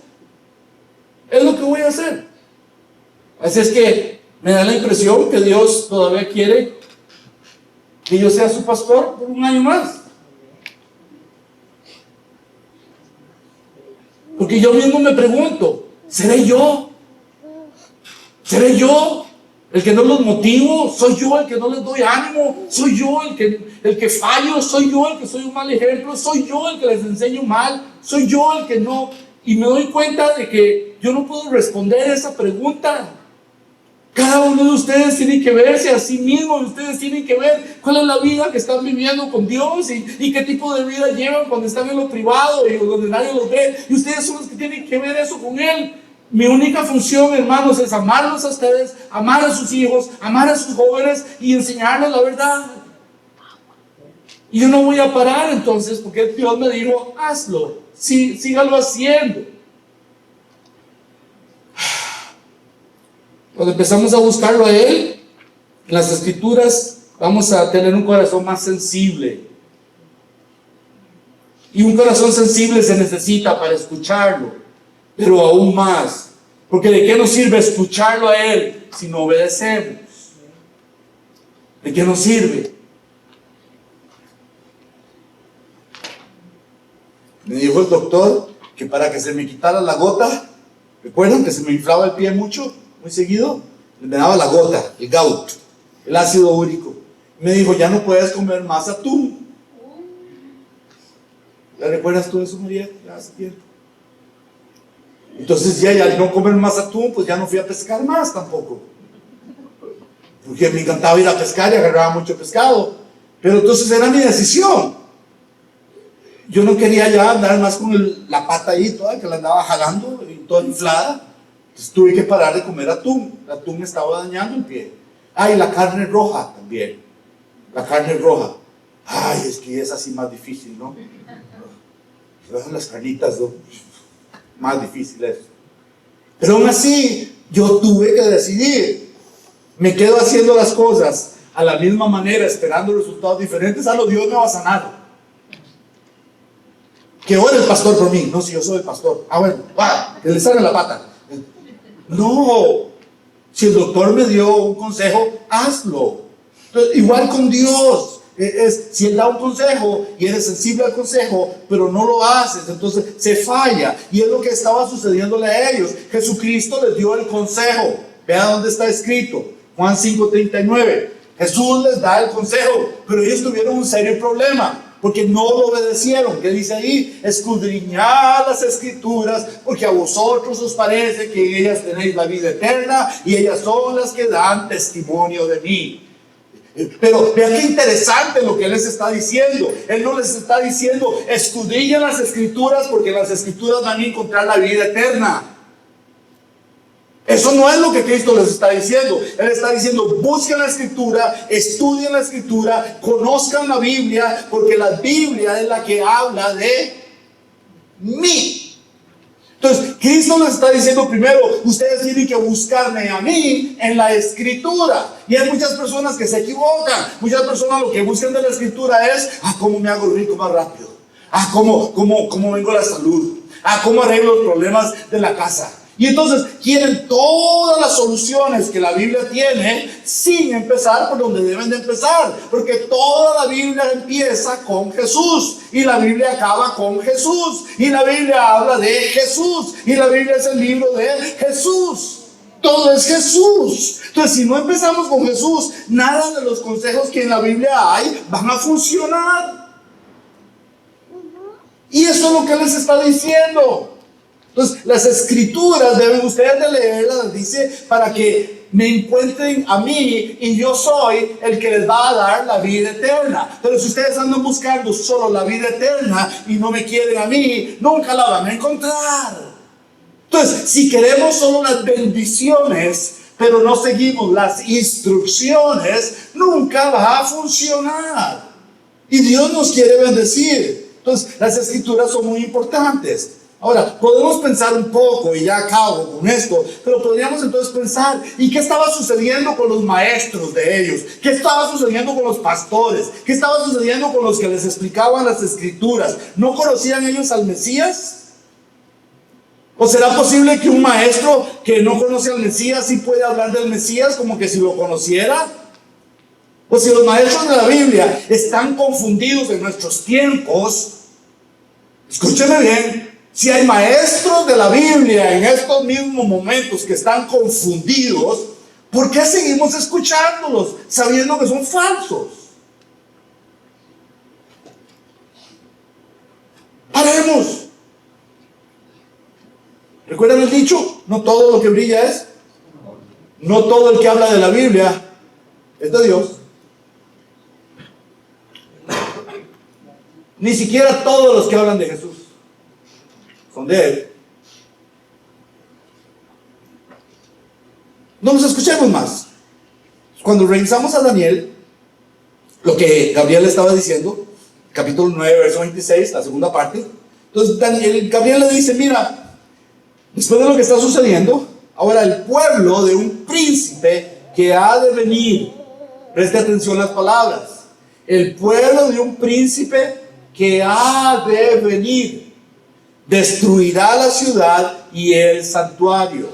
es lo que voy a hacer. Así es que me da la impresión que Dios todavía quiere que yo sea su pastor por un año más. Porque yo mismo me pregunto, ¿seré yo? ¿Seré yo el que no los motivo? ¿Soy yo el que no les doy ánimo? ¿Soy yo el que fallo? ¿Soy yo el que soy un mal ejemplo? ¿Soy yo el que les enseño mal? ¿Soy yo el que no? Y me doy cuenta de que yo no puedo responder esa pregunta. Cada uno de ustedes tiene que verse a sí mismo, y ustedes tienen que ver cuál es la vida que están viviendo con Dios y qué tipo de vida llevan cuando están en lo privado y donde nadie los ve. Y ustedes son los que tienen que ver eso con Él. Mi única función, hermanos, es amarlos a ustedes, amar a sus hijos, amar a sus jóvenes y enseñarles la verdad. Y yo no voy a parar entonces, porque Dios me dijo: hazlo, sí, sígalo haciendo. Cuando empezamos a buscarlo a Él, en las Escrituras, vamos a tener un corazón más sensible. Y un corazón sensible se necesita para escucharlo, pero aún más. Porque ¿de qué nos sirve escucharlo a Él si no obedecemos? ¿De qué nos sirve? Me dijo el doctor que para que se me quitara la gota, ¿Recuerdan que se me inflaba el pie mucho, muy seguido? Me daba la gota, el gout, el ácido úrico. Me dijo, ya no puedes comer más atún. ¿Ya recuerdas tú eso, María? Ya hace tiempo. Entonces ya al no comer más atún, pues ya no fui a pescar más tampoco. Porque me encantaba ir a pescar y agarraba mucho pescado. Pero entonces era mi decisión. Yo no quería ya andar más con la pata ahí toda, que la andaba jalando y toda inflada. Entonces tuve que parar de comer atún. El atún me estaba dañando el pie. Y la carne roja también. La carne roja. Es que es así más difícil, ¿no? Las carnitas, ¿no? Más difícil eso. Pero aún así, yo tuve que decidir. Me quedo haciendo las cosas a la misma manera, esperando resultados diferentes. A lo Dios me va a sanar. Que ore el pastor por mí. No, si yo soy el pastor. Bueno, que le salga la pata. No. Si el doctor me dio un consejo, hazlo. Entonces, igual con Dios. Si Él da un consejo y eres sensible al consejo, pero no lo haces, entonces se falla. Y es lo que estaba sucediéndole a ellos. Jesucristo les dio el consejo. Vea dónde está escrito. Juan 5:39. Jesús les da el consejo, pero ellos tuvieron un serio problema. Porque no lo obedecieron. ¿Qué dice ahí? Escudriñad las escrituras, porque a vosotros os parece que en ellas tenéis la vida eterna, y ellas son las que dan testimonio de mí. Pero vean qué interesante lo que Él les está diciendo. Él no les está diciendo, escudriñan las escrituras, porque en las escrituras van a encontrar la vida eterna. Eso no es lo que Cristo les está diciendo. Él está diciendo, busquen la escritura, estudien la escritura, conozcan la Biblia, porque la Biblia es la que habla de mí. Entonces, Cristo les está diciendo primero, ustedes tienen que buscarme a mí en la escritura. Y hay muchas personas que se equivocan. Muchas personas lo que buscan de la escritura es, cómo me hago rico más rápido. Cómo vengo a la salud. Cómo arreglo los problemas de la casa. Y entonces quieren todas las soluciones que la Biblia tiene sin empezar por donde deben de empezar. Porque toda la Biblia empieza con Jesús y la Biblia acaba con Jesús. Y la Biblia habla de Jesús y la Biblia es el libro de Jesús. Todo es Jesús. Entonces, si no empezamos con Jesús, nada de los consejos que en la Biblia hay van a funcionar. Y eso es lo que les está diciendo. Entonces, las escrituras deben ustedes de leerlas, dice, para que me encuentren a mí y yo soy el que les va a dar la vida eterna. Pero si ustedes andan buscando solo la vida eterna y no me quieren a mí, nunca la van a encontrar. Entonces, si queremos solo las bendiciones, pero no seguimos las instrucciones, nunca va a funcionar. Y Dios nos quiere bendecir. Entonces, las escrituras son muy importantes. Ahora, podemos pensar un poco, y ya acabo con esto, pero podríamos entonces pensar, ¿y qué estaba sucediendo con los maestros de ellos? ¿Qué estaba sucediendo con los pastores? ¿Qué estaba sucediendo con los que les explicaban las escrituras? ¿No conocían ellos al Mesías? ¿O será posible que un maestro que no conoce al Mesías sí puede hablar del Mesías como que si lo conociera? O si los maestros de la Biblia están confundidos en nuestros tiempos, escúcheme bien. Si hay maestros de la Biblia en estos mismos momentos que están confundidos, ¿por qué seguimos escuchándolos sabiendo que son falsos? Paremos. ¿Recuerdan el dicho? No todo lo que brilla es. No todo el que habla de la Biblia es de Dios. Ni siquiera todos los que hablan de Jesús son de Él. No nos escuchemos más. Cuando revisamos a Daniel, lo que Gabriel estaba diciendo, capítulo 9, verso 26, la segunda parte. Entonces Gabriel le dice, mira, después de lo que está sucediendo, ahora el pueblo de un príncipe que ha de venir, preste atención a las palabras, el pueblo de un príncipe que ha de venir, destruirá la ciudad y el santuario.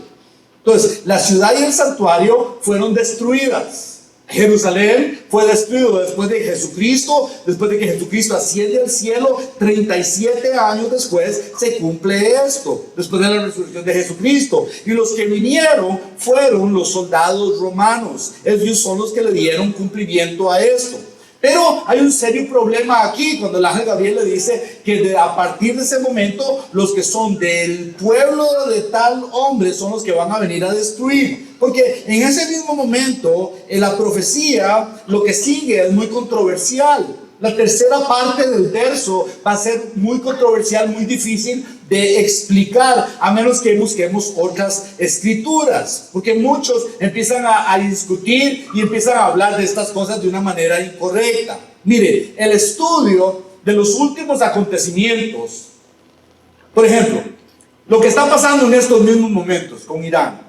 Entonces, la ciudad y el santuario fueron destruidas. Jerusalén fue destruido después de Jesucristo, después de que Jesucristo asciende al cielo. 37 años después se cumple esto, después de la resurrección de Jesucristo. Y los que vinieron fueron los soldados romanos. Ellos son los que le dieron cumplimiento a esto. Pero hay un serio problema aquí cuando el ángel Gabriel le dice que a partir de ese momento los que son del pueblo de tal hombre son los que van a venir a destruir. Porque en ese mismo momento, en la profecía, lo que sigue es muy controversial. La tercera parte del verso va a ser muy controversial, muy difícil de explicar, a menos que busquemos otras escrituras. Porque muchos empiezan a discutir y empiezan a hablar de estas cosas de una manera incorrecta. Mire, el estudio de los últimos acontecimientos, por ejemplo, lo que está pasando en estos mismos momentos con Irán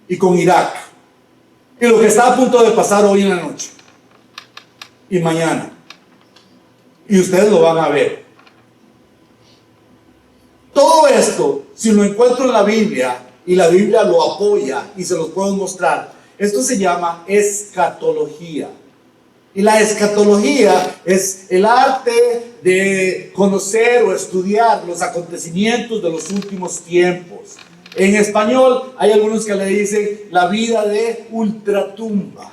y con Irak, y lo que está a punto de pasar hoy en la noche y mañana, y ustedes lo van a ver. Todo esto, si lo encuentro en la Biblia y la Biblia lo apoya y se los puedo mostrar, esto se llama escatología. Y la escatología es el arte de conocer o estudiar los acontecimientos de los últimos tiempos. En español hay algunos que le dicen la vida de ultratumba,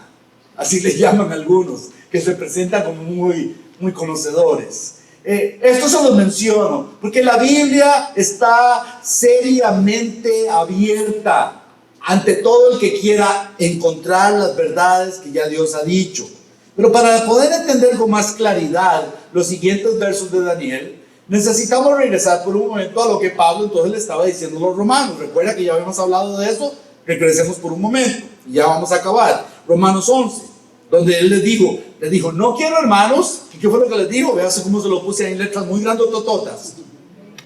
así le llaman algunos, que se presentan como muy conocedores. Esto se los menciono porque la Biblia está seriamente abierta ante todo el que quiera encontrar las verdades que ya Dios ha dicho. Pero para poder entender con más claridad los siguientes versos de Daniel, necesitamos regresar por un momento a lo que Pablo entonces le estaba diciendo a los romanos. Recuerda que ya habíamos hablado de eso. Regresemos por un momento y ya vamos a acabar. Romanos 11, donde él les dijo, no quiero, hermanos. ¿Y qué fue lo que les dijo? Vean cómo se lo puse ahí en letras muy grandotototas.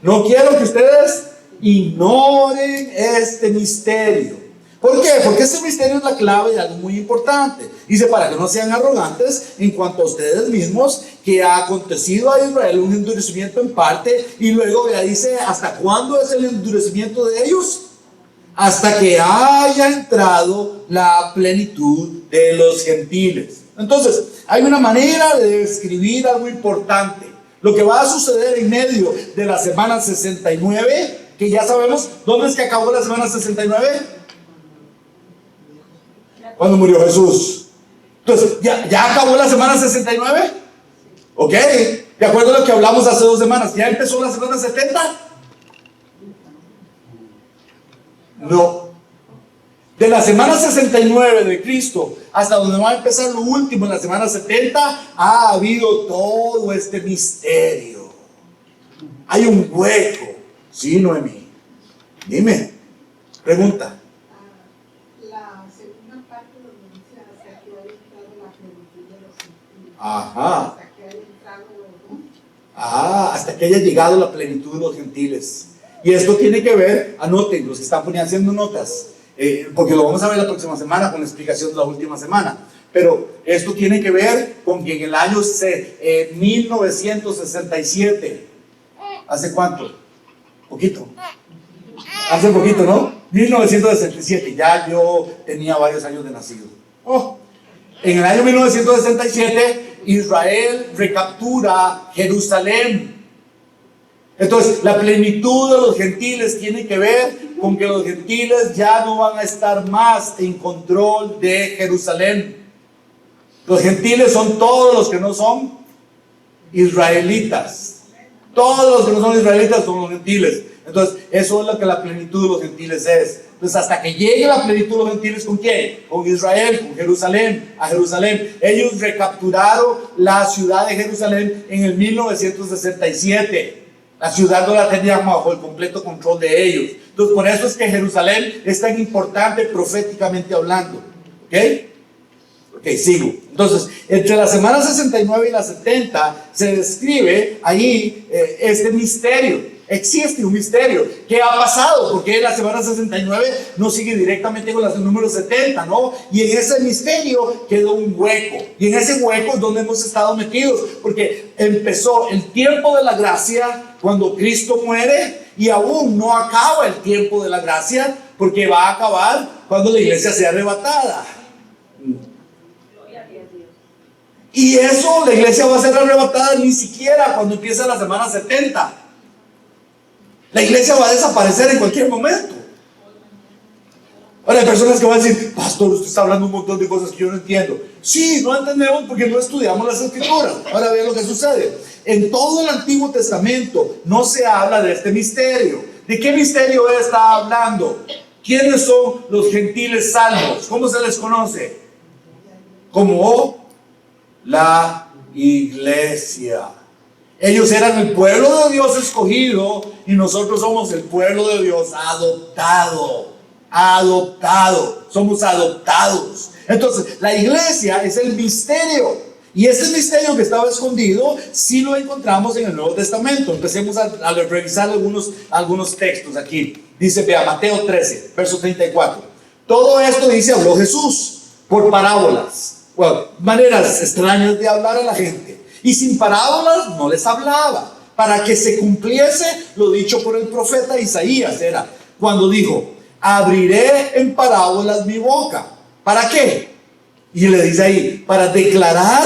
No quiero que ustedes ignoren este misterio. ¿Por qué? Porque este misterio es la clave de algo muy importante. Dice, para que no sean arrogantes en cuanto a ustedes mismos, que ha acontecido a Israel un endurecimiento en parte, y luego ya dice, ¿hasta cuándo es el endurecimiento de ellos? Hasta que haya entrado la plenitud de los gentiles. Entonces, hay una manera de describir algo importante. Lo que va a suceder en medio de la semana 69, que ya sabemos, ¿dónde es que acabó la semana 69? Cuando murió Jesús. Entonces, ¿ya acabó la semana 69? Ok, de acuerdo a lo que hablamos hace 2 semanas, ¿ya empezó la semana 70? No. De la semana 69 de Cristo hasta donde va a empezar lo último en la semana 70, ha habido todo este misterio. Hay un hueco. Sí, Noemí. Dime. Pregunta. La segunda parte donde dice hasta que haya entrado la plenitud de los gentiles. Ajá. Hasta que haya entrado, ¿no? Hasta que haya llegado la plenitud de los gentiles. Y esto tiene que ver, anoten, los que están haciendo notas, porque lo vamos a ver la próxima semana con la explicación de la última semana. Pero esto tiene que ver con que en el año 1967, ¿hace cuánto? Poquito. Hace poquito, ¿no? 1967, ya yo tenía varios años de nacido. En el año 1967, Israel recaptura Jerusalén. Entonces, la plenitud de los gentiles tiene que ver con que los gentiles ya no van a estar más en control de Jerusalén. Los gentiles son todos los que no son israelitas. Todos los que no son israelitas son los gentiles. Entonces, eso es lo que la plenitud de los gentiles es. Entonces, hasta que llegue la plenitud de los gentiles, ¿con quién? Con Israel, con Jerusalén, a Jerusalén. Ellos recapturaron la ciudad de Jerusalén en el 1967. La ciudad no la tenían bajo el completo control de ellos. Entonces, por eso es que Jerusalén es tan importante proféticamente hablando. ¿Ok? Ok, sigo. Entonces, entre la semana 69 y la 70 se describe ahí este misterio. Existe un misterio. ¿Qué ha pasado? Porque la semana 69 no sigue directamente con el número 70, ¿no? Y en ese misterio quedó un hueco. Y en ese hueco es donde hemos estado metidos. Porque empezó el tiempo de la gracia cuando Cristo muere, y aún no acaba el tiempo de la gracia, porque va a acabar cuando la iglesia sea arrebatada. Y eso la iglesia va a ser arrebatada ni siquiera cuando empiece la semana 70. La iglesia va a desaparecer en cualquier momento. Ahora hay personas que van a decir, pastor, usted está hablando un montón de cosas que yo no entiendo. Sí, no entendemos porque no estudiamos las escrituras. Ahora vean lo que sucede. En todo el Antiguo Testamento no se habla de este misterio. ¿De qué misterio está hablando? ¿Quiénes son los gentiles salvos? ¿Cómo se les conoce? Como la iglesia. Ellos eran el pueblo de Dios escogido y nosotros somos el pueblo de Dios adoptado. Somos adoptados. Entonces, la iglesia es el misterio. Y ese misterio que estaba escondido, sí lo encontramos en el Nuevo Testamento. Empecemos a revisar algunos textos aquí. Dice, vea, Mateo 13, verso 34. Todo esto, dice, habló Jesús por parábolas. Bueno, maneras extrañas de hablar a la gente. Y sin parábolas no les hablaba, para que se cumpliese lo dicho por el profeta Isaías. Era cuando dijo, abriré en parábolas mi boca. ¿Para qué? Y le dice ahí, para declarar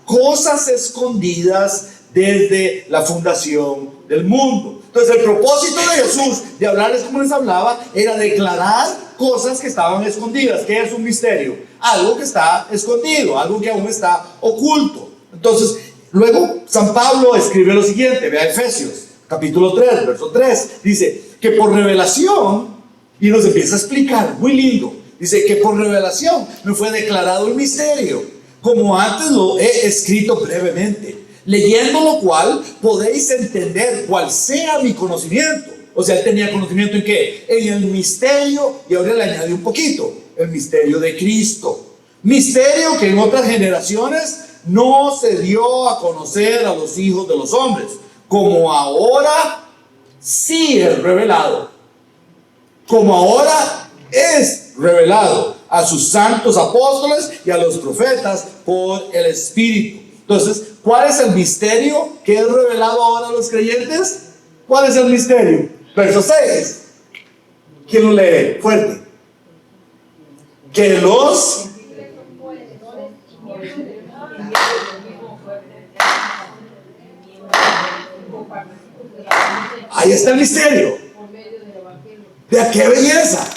cosas escondidas desde la fundación del mundo. Entonces el propósito de Jesús de hablarles como les hablaba era declarar cosas que estaban escondidas. ¿Qué es un misterio? Algo que está escondido, algo que aún está oculto. Entonces, luego San Pablo escribe lo siguiente, vea Efesios, capítulo 3, verso 3. Dice que por revelación, y nos empieza a explicar, muy lindo. Dice que por revelación me fue declarado el misterio, como antes lo he escrito brevemente, leyendo lo cual podéis entender cuál sea mi conocimiento. O sea, él tenía conocimiento en qué? En el misterio, y ahora le añade un poquito, el misterio de Cristo. Misterio que en otras generaciones no se dio a conocer a los hijos de los hombres, como ahora sí es revelado. Como ahora es revelado a sus santos apóstoles y a los profetas por el Espíritu. Entonces, ¿cuál es el misterio que es revelado ahora a los creyentes? ¿Cuál es el misterio? Verso 6. ¿Quién lo lee? Fuerte. Que los... Ahí está el misterio. ¿De qué belleza?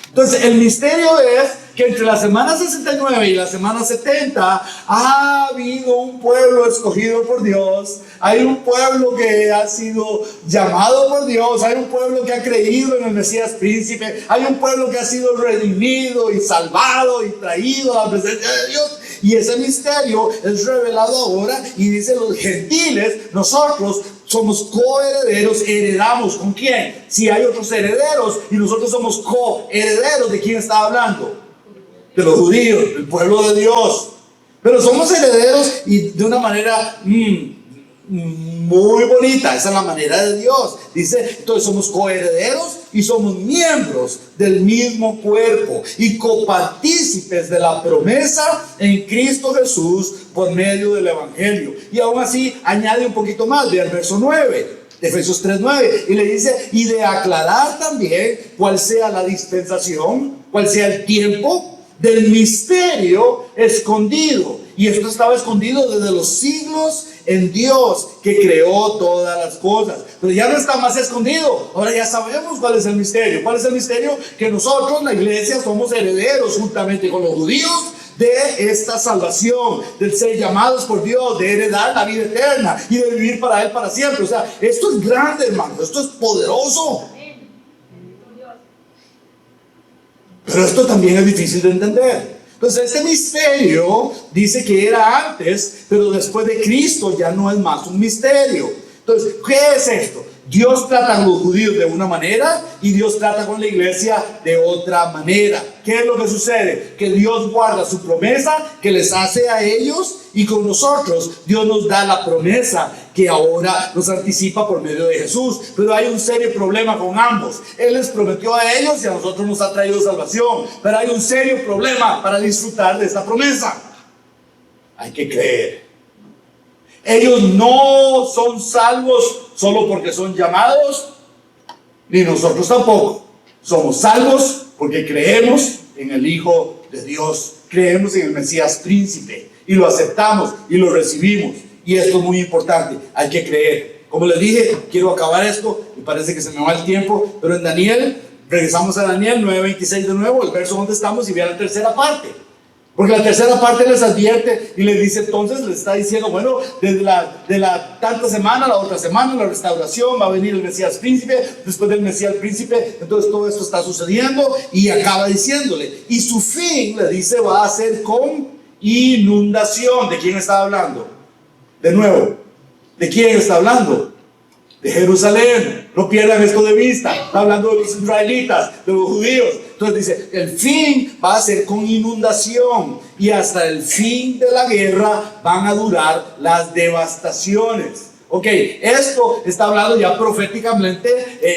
Entonces, el misterio es que entre la semana 69 y la semana 70 ha habido un pueblo escogido por Dios, hay un pueblo que ha sido llamado por Dios, hay un pueblo que ha creído en el Mesías príncipe, hay un pueblo que ha sido redimido y salvado y traído a la presencia de Dios. Y ese misterio es revelado ahora y dice los gentiles, nosotros somos coherederos, heredamos ¿con quién? Si hay otros herederos y nosotros somos coherederos, ¿de quién está hablando? De los judíos, del pueblo de Dios. Pero somos herederos y de una manera muy bonita, esa es la manera de Dios. Dice, entonces somos coherederos y somos miembros del mismo cuerpo y copartícipes de la promesa en Cristo Jesús por medio del Evangelio. Y aún así añade un poquito más, ve al verso 9, de Efesios 3:9, y le dice, y de aclarar también cuál sea la dispensación, cuál sea el tiempo del misterio escondido. Y esto estaba escondido desde los siglos en Dios, que creó todas las cosas. Pero ya no está más escondido. Ahora ya sabemos cuál es el misterio. ¿Cuál es el misterio? Que nosotros, la iglesia, somos herederos juntamente con los judíos de esta salvación, del ser llamados por Dios, de heredar la vida eterna y de vivir para Él para siempre. O sea, esto es grande, hermano. Esto es poderoso. Pero esto también es difícil de entender. Entonces este misterio dice que era antes, pero después de Cristo ya no es más un misterio. Entonces, ¿qué es esto? Dios trata con los judíos de una manera y Dios trata con la iglesia de otra manera. ¿Qué es lo que sucede? Que Dios guarda su promesa que les hace a ellos, y con nosotros Dios nos da la promesa que ahora nos anticipa por medio de Jesús. Pero hay un serio problema con ambos. Él les prometió a ellos y a nosotros nos ha traído salvación. Pero hay un serio problema para disfrutar de esta promesa. Hay que creer. Ellos no son salvos solo porque son llamados, ni nosotros tampoco. Somos salvos porque creemos en el Hijo de Dios, creemos en el Mesías príncipe. y lo aceptamos y lo recibimos. Y esto es muy importante, hay que creer. Como les dije, quiero acabar esto y parece que se me va el tiempo, pero en Daniel, regresamos a Daniel 9:26 de nuevo, el verso donde estamos, y vean la tercera parte. Porque la tercera parte les advierte y les dice, entonces les está diciendo, bueno, desde la tanta semana, la otra semana, la restauración, va a venir el Mesías príncipe, después del Mesías príncipe, entonces todo esto está sucediendo, y acaba diciéndole, y su fin, le dice, va a ser con inundación. ¿De quién está hablando? De nuevo, ¿de quién está hablando? De Jerusalén. No pierdan esto de vista. Está hablando de los israelitas, de los judíos. Entonces dice, el fin va a ser con inundación, y hasta el fin de la guerra van a durar las devastaciones. Ok, esto está hablando ya proféticamente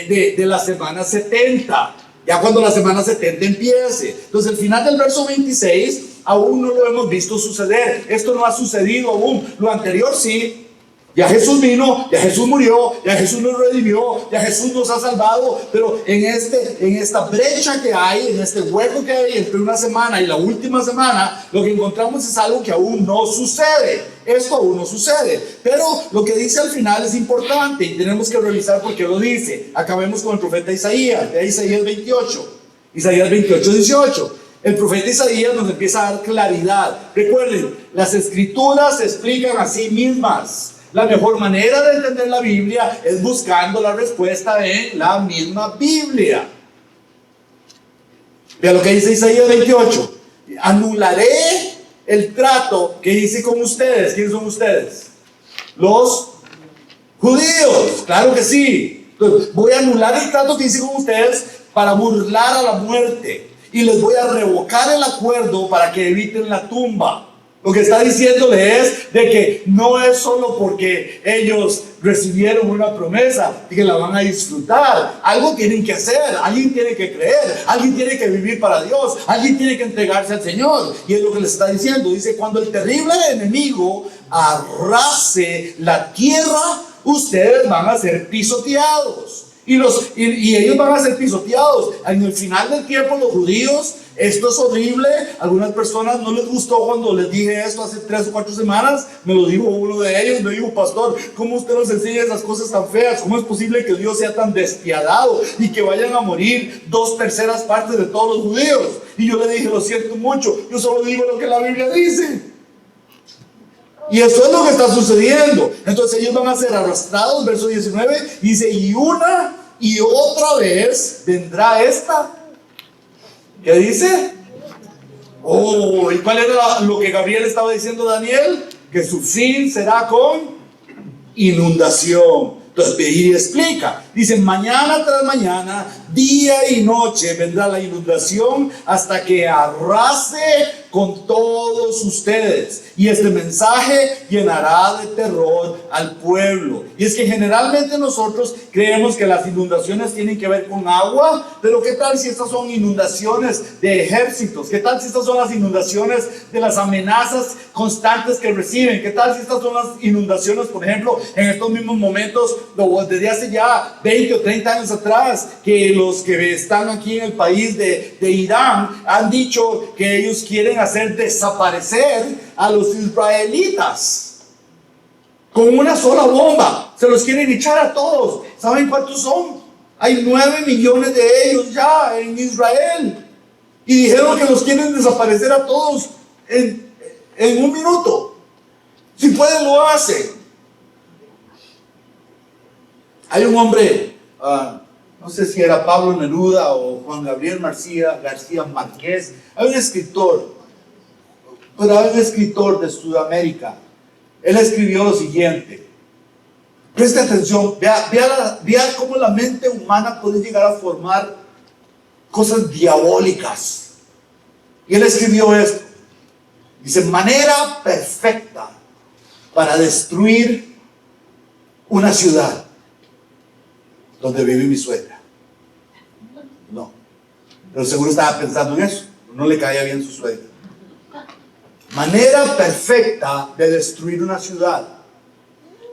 de la semana 70. Ya cuando la semana 70 empiece. Entonces el final del verso 26 aún no lo hemos visto suceder. Esto no ha sucedido aún. Lo anterior sí. Ya Jesús vino, ya Jesús murió, ya Jesús nos redimió, ya Jesús nos ha salvado, pero en esta brecha que hay, en este hueco que hay entre una semana y la última semana, lo que encontramos es algo que aún no sucede. Esto aún no sucede, pero lo que dice al final es importante y tenemos que revisar por qué lo dice. Acabemos con el profeta Isaías, de Isaías 28, Isaías 28, 18. El profeta Isaías nos empieza a dar claridad. Recuerden, las escrituras se explican a sí mismas. La mejor manera de entender la Biblia es buscando la respuesta en la misma Biblia. Vean lo que dice Isaías 28. Anularé el trato que hice con ustedes. ¿Quiénes son ustedes? Los judíos. Claro que sí. Entonces, voy a anular el trato que hice con ustedes para burlar a la muerte. Y les voy a revocar el acuerdo para que eviten la tumba. Lo que está diciéndole es de que no es solo porque ellos recibieron una promesa y que la van a disfrutar. Algo tienen que hacer, alguien tiene que creer, alguien tiene que vivir para Dios, alguien tiene que entregarse al Señor. Y es lo que les está diciendo. Dice, cuando el terrible enemigo arrase la tierra, ustedes van a ser pisoteados. Y ellos van a ser pisoteados. En el final del tiempo, los judíos, esto es horrible. Algunas personas no les gustó cuando les dije esto hace 3 o 4 semanas. Me lo dijo uno de ellos, me dijo, pastor, ¿cómo usted nos enseña esas cosas tan feas? ¿Cómo es posible que Dios sea tan despiadado y que vayan a morir 2/3 partes de todos los judíos? Y yo le dije, lo siento mucho, yo solo digo lo que la Biblia dice. Y eso es lo que está sucediendo. Entonces ellos van a ser arrastrados, verso 19, dice, y una y otra vez vendrá esta. ¿Qué dice? Oh, ¿y cuál era lo que Gabriel estaba diciendo a Daniel? Que su fin será con inundación. Entonces, y explica, dice, mañana tras mañana, día y noche vendrá la inundación hasta que arrase con todos ustedes. Y este mensaje llenará de terror al pueblo. Y es que generalmente nosotros creemos que las inundaciones tienen que ver con agua, pero ¿qué tal si estas son inundaciones de ejércitos? ¿Qué tal si estas son las inundaciones de las amenazas constantes que reciben? ¿Qué tal si estas son las inundaciones, por ejemplo, en estos mismos momentos, desde hace ya 20 o 30 años atrás, que los que están aquí en el país de Irán han dicho que ellos quieren hacer desaparecer a los israelitas con una sola bomba? Se los quieren echar a todos. ¿Saben cuántos son? Hay 9 millones de ellos ya en Israel, y dijeron que los quieren desaparecer a todos en un minuto. Si pueden, lo hacen. Hay un hombre, no sé si era Pablo Neruda o Juan Gabriel García Márquez. Hay un escritor, pero hay un escritor de Sudamérica. Él escribió lo siguiente. Preste atención, vea cómo la mente humana puede llegar a formar cosas diabólicas. Y él escribió esto. Dice, manera perfecta para destruir una ciudad donde vive mi suegra. No, pero seguro estaba pensando en eso. No le caía bien su suegra. Manera perfecta de destruir una ciudad.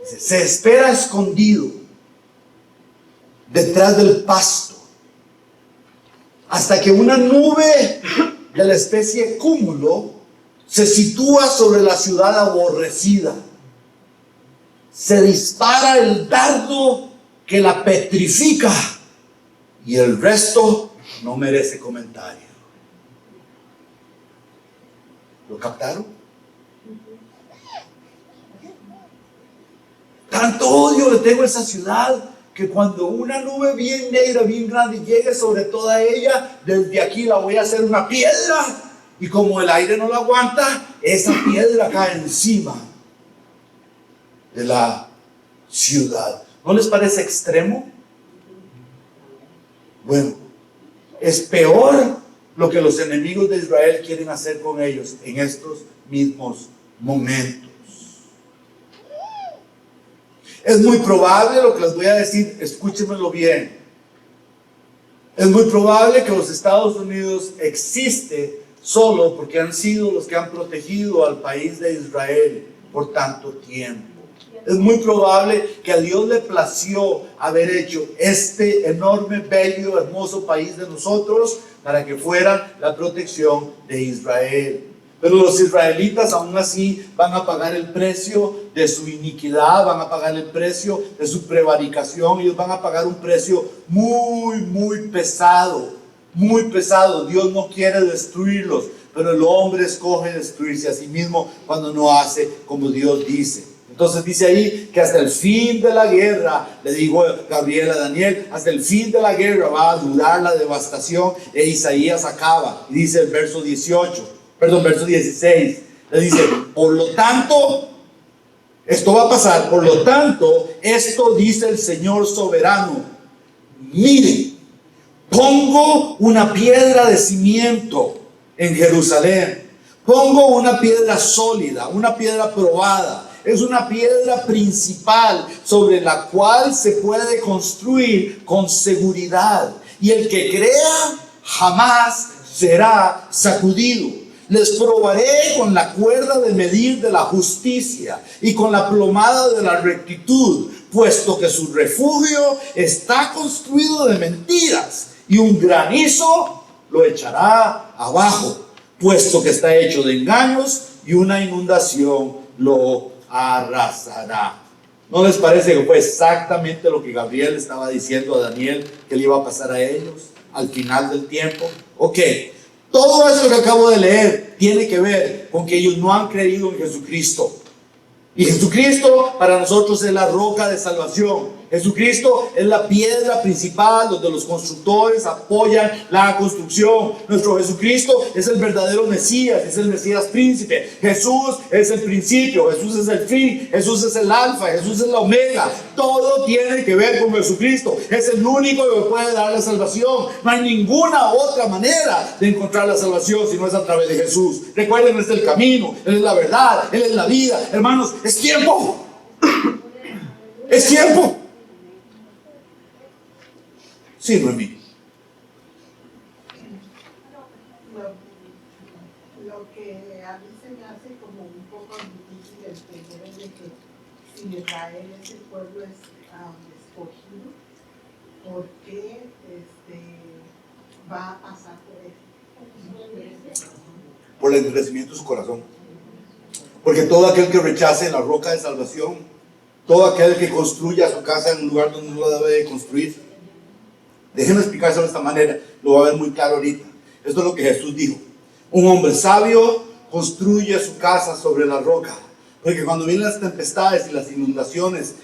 Dice, se espera escondido detrás del pasto hasta que una nube de la especie cúmulo se sitúa sobre la ciudad aborrecida. Se dispara el dardo que la petrifica y el resto no merece comentario. ¿Lo captaron? Tanto odio le tengo a esa ciudad que cuando una nube bien negra, bien grande llegue sobre toda ella, desde aquí la voy a hacer una piedra. Y como el aire no la aguanta, esa piedra cae encima de la ciudad. ¿No les parece extremo? Bueno, es peor lo que los enemigos de Israel quieren hacer con ellos en estos mismos momentos. Es muy probable lo que les voy a decir, escúchenmelo bien. Es muy probable que los Estados Unidos existe solo porque han sido los que han protegido al país de Israel por tanto tiempo. Es muy probable que a Dios le plació haber hecho este enorme, bello, hermoso país de nosotros para que fuera la protección de Israel. Pero los israelitas aún así van a pagar el precio de su iniquidad, van a pagar el precio de su prevaricación. Ellos van a pagar un precio muy, muy pesado, muy pesado. Dios no quiere destruirlos, pero el hombre escoge destruirse a sí mismo cuando no hace como Dios dice. Entonces dice ahí que hasta el fin de la guerra, le dijo Gabriel a Daniel, hasta el fin de la guerra va a durar la devastación. E Isaías acaba y dice el verso 16, le dice, por lo tanto, esto va a pasar, por lo tanto, esto dice el Señor soberano, miren, pongo una piedra de cimiento en Jerusalén, pongo una piedra sólida, una piedra probada. Es una piedra principal sobre la cual se puede construir con seguridad. Y el que crea jamás será sacudido. Les probaré con la cuerda de medir de la justicia y con la plomada de la rectitud, puesto que su refugio está construido de mentiras y un granizo lo echará abajo, puesto que está hecho de engaños y una inundación lo arrasará. ¿No les parece que fue exactamente lo que Gabriel estaba diciendo a Daniel que le iba a pasar a ellos al final del tiempo? Ok, todo eso que acabo de leer tiene que ver con que ellos no han creído en Jesucristo. Y Jesucristo para nosotros es la roca de salvación. Jesucristo es la piedra principal donde los constructores apoyan la construcción. Nuestro Jesucristo es el verdadero Mesías, es el Mesías príncipe. Jesús es el principio, Jesús es el fin, Jesús es el alfa, Jesús es la omega. Todo tiene que ver con Jesucristo. Es el único que puede dar la salvación. No hay ninguna otra manera de encontrar la salvación si no es a través de Jesús. Recuerden, Él es el camino, Él es la verdad, Él es la vida. Hermanos, es tiempo. Es tiempo. Sí, Noemí. Lo que a mí se me hace como un poco difícil entender es de que si Israel es el pueblo escogido, ¿por qué va a pasar por esto? Por el endurecimiento de su corazón. Porque todo aquel que rechace la roca de salvación, todo aquel que construya su casa en un lugar donde no la debe de construir, déjenme explicárselo de esta manera, lo va a ver muy claro ahorita. Esto es lo que Jesús dijo. Un hombre sabio construye su casa sobre la roca, porque cuando vienen las tempestades y las inundaciones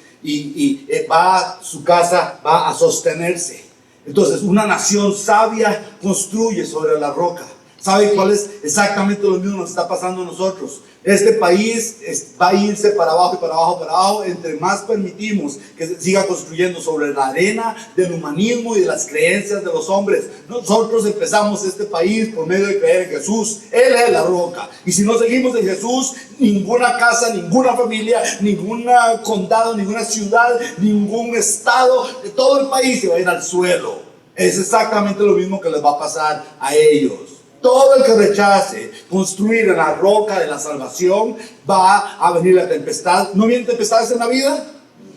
su casa va a sostenerse. Entonces una nación sabia construye sobre la roca. ¿Saben cuál es exactamente lo mismo que nos está pasando a nosotros? Este país va a irse para abajo y para abajo, para abajo, entre más permitimos que se siga construyendo sobre la arena del humanismo y de las creencias de los hombres. Nosotros empezamos este país por medio de creer en Jesús. Él es la roca. Y si no seguimos en Jesús, ninguna casa, ninguna familia, ningún condado, ninguna ciudad, ningún estado, de todo el país se va a ir al suelo. Es exactamente lo mismo que les va a pasar a ellos. Todo el que rechace construir en la roca de la salvación, va a venir la tempestad. ¿No vienen tempestades en la vida?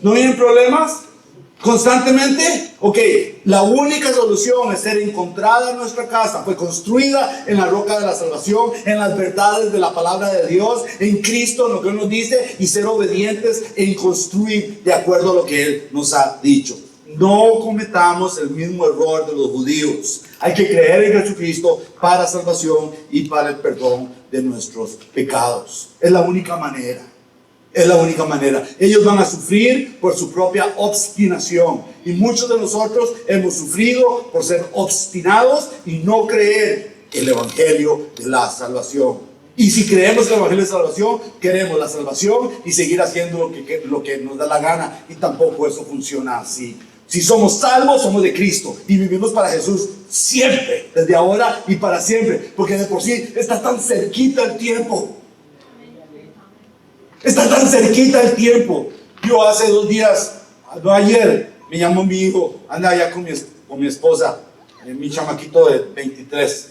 ¿No vienen problemas? Constantemente, ok, la única solución es ser encontrada en nuestra casa, fue construida en la roca de la salvación, en las verdades de la palabra de Dios, en Cristo, en lo que Él nos dice, y ser obedientes en construir de acuerdo a lo que Él nos ha dicho. No cometamos el mismo error de los judíos. Hay que creer en Jesucristo para salvación y para el perdón de nuestros pecados. Es la única manera. Es la única manera. Ellos van a sufrir por su propia obstinación. Y muchos de nosotros hemos sufrido por ser obstinados y no creer el evangelio de la salvación. Y si creemos el evangelio de salvación, queremos la salvación y seguir haciendo lo que nos da la gana. Y tampoco eso funciona así. Si somos salvos, somos de Cristo y vivimos para Jesús siempre, desde ahora y para siempre. Porque de por sí está tan cerquita el tiempo. Está tan cerquita el tiempo. Yo hace 2 días, no ayer, me llamó mi hijo, anda allá con mi esposa, mi chamaquito de 23.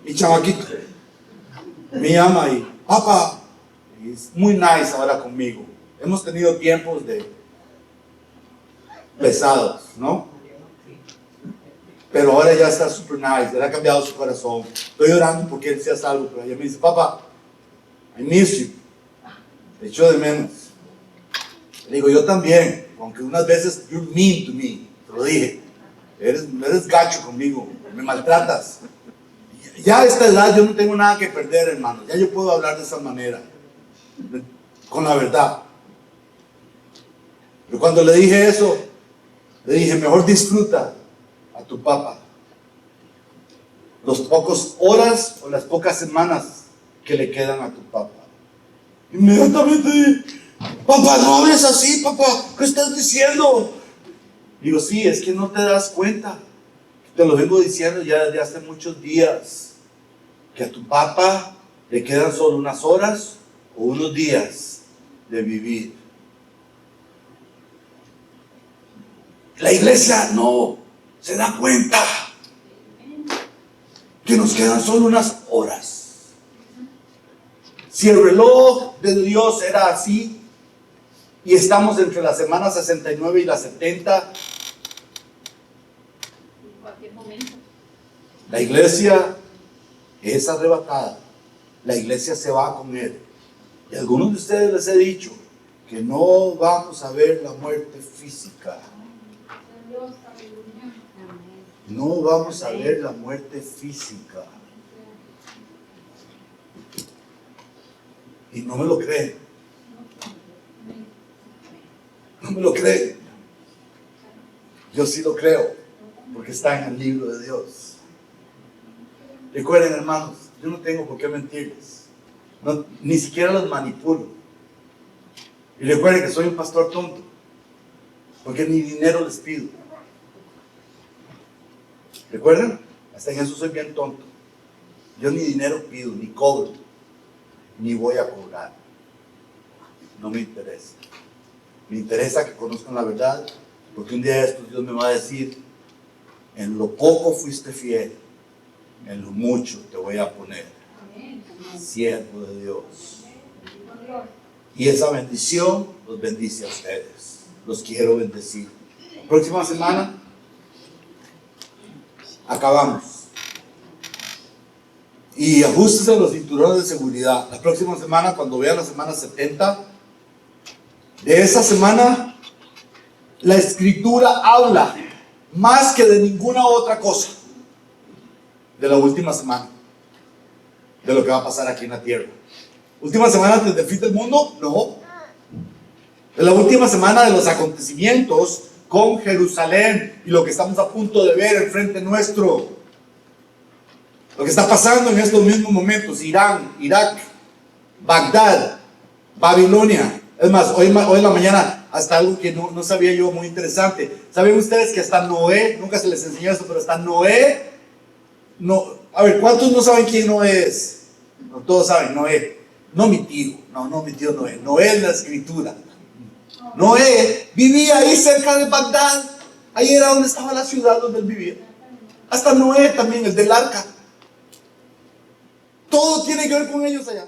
Mi chamaquito me llama y, papá, es muy nice ahora conmigo. Hemos tenido tiempos pesados, ¿no? Pero ahora ya está super nice, él ha cambiado su corazón. Estoy orando porque él sea salvo, pero ella me dice, papá, I miss you. Te echo de menos. Le digo, yo también, aunque unas veces you're mean to me. Te lo dije. Eres gacho conmigo, me maltratas. Ya a esta edad yo no tengo nada que perder, hermano. Ya yo puedo hablar de esa manera, con la verdad. Pero cuando le dije eso, le dije, mejor disfruta a tu papá los pocos horas o las pocas semanas que le quedan a tu papá. Inmediatamente, papá, no hables así, papá, ¿qué estás diciendo? Digo, sí, es que no te das cuenta. Te lo vengo diciendo ya desde hace muchos días, que a tu papá le quedan solo unas horas o unos días de vivir. La iglesia no se da cuenta que nos quedan solo unas horas. Si el reloj de Dios era así y estamos entre la semana 69 y la 70, En cualquier momento. la iglesia es arrebatada, la iglesia se va con Él. Y a algunos de ustedes les he dicho que no vamos a ver la muerte física. Dios, aleluya. No vamos a ver la muerte física. Y no me lo creen. No me lo creen. Yo sí lo creo, porque está en el libro de Dios. Recuerden, hermanos, yo no tengo por qué mentirles. No, ni siquiera los manipulo. Y recuerden que soy un pastor tonto, porque ni dinero les pido. ¿Recuerdan? Hasta en eso soy bien tonto. Yo ni dinero pido, ni cobro, ni voy a cobrar. No me interesa. Me interesa que conozcan la verdad, porque un día de estos Dios me va a decir, en lo poco fuiste fiel, en lo mucho te voy a poner. Siervo de Dios. Y esa bendición los bendice a ustedes. Los quiero bendecir. La próxima semana acabamos. Y ajústense los cinturones de seguridad. La próxima semana, cuando vean la semana 70, de esa semana, la Escritura habla más que de ninguna otra cosa de la última semana, de lo que va a pasar aquí en la tierra. ¿Última semana antes del fin del mundo? No. Es la última semana de los acontecimientos con Jerusalén y lo que estamos a punto de ver enfrente nuestro. Lo que está pasando en estos mismos momentos: Irán, Irak, Bagdad, Babilonia. Es más, hoy en la mañana, hasta algo que no sabía yo, muy interesante. ¿Saben ustedes que hasta Noé, nunca se les enseñó esto, pero hasta Noé, a ver, ¿cuántos no saben quién Noé es? No, todos saben, Noé. No mi tío, no mi tío Noé. Noé es la Escritura. Noé vivía ahí cerca de Bagdad. Ahí era donde estaba la ciudad donde él vivía. Hasta Noé también, el del arca. Todo tiene que ver con ellos allá.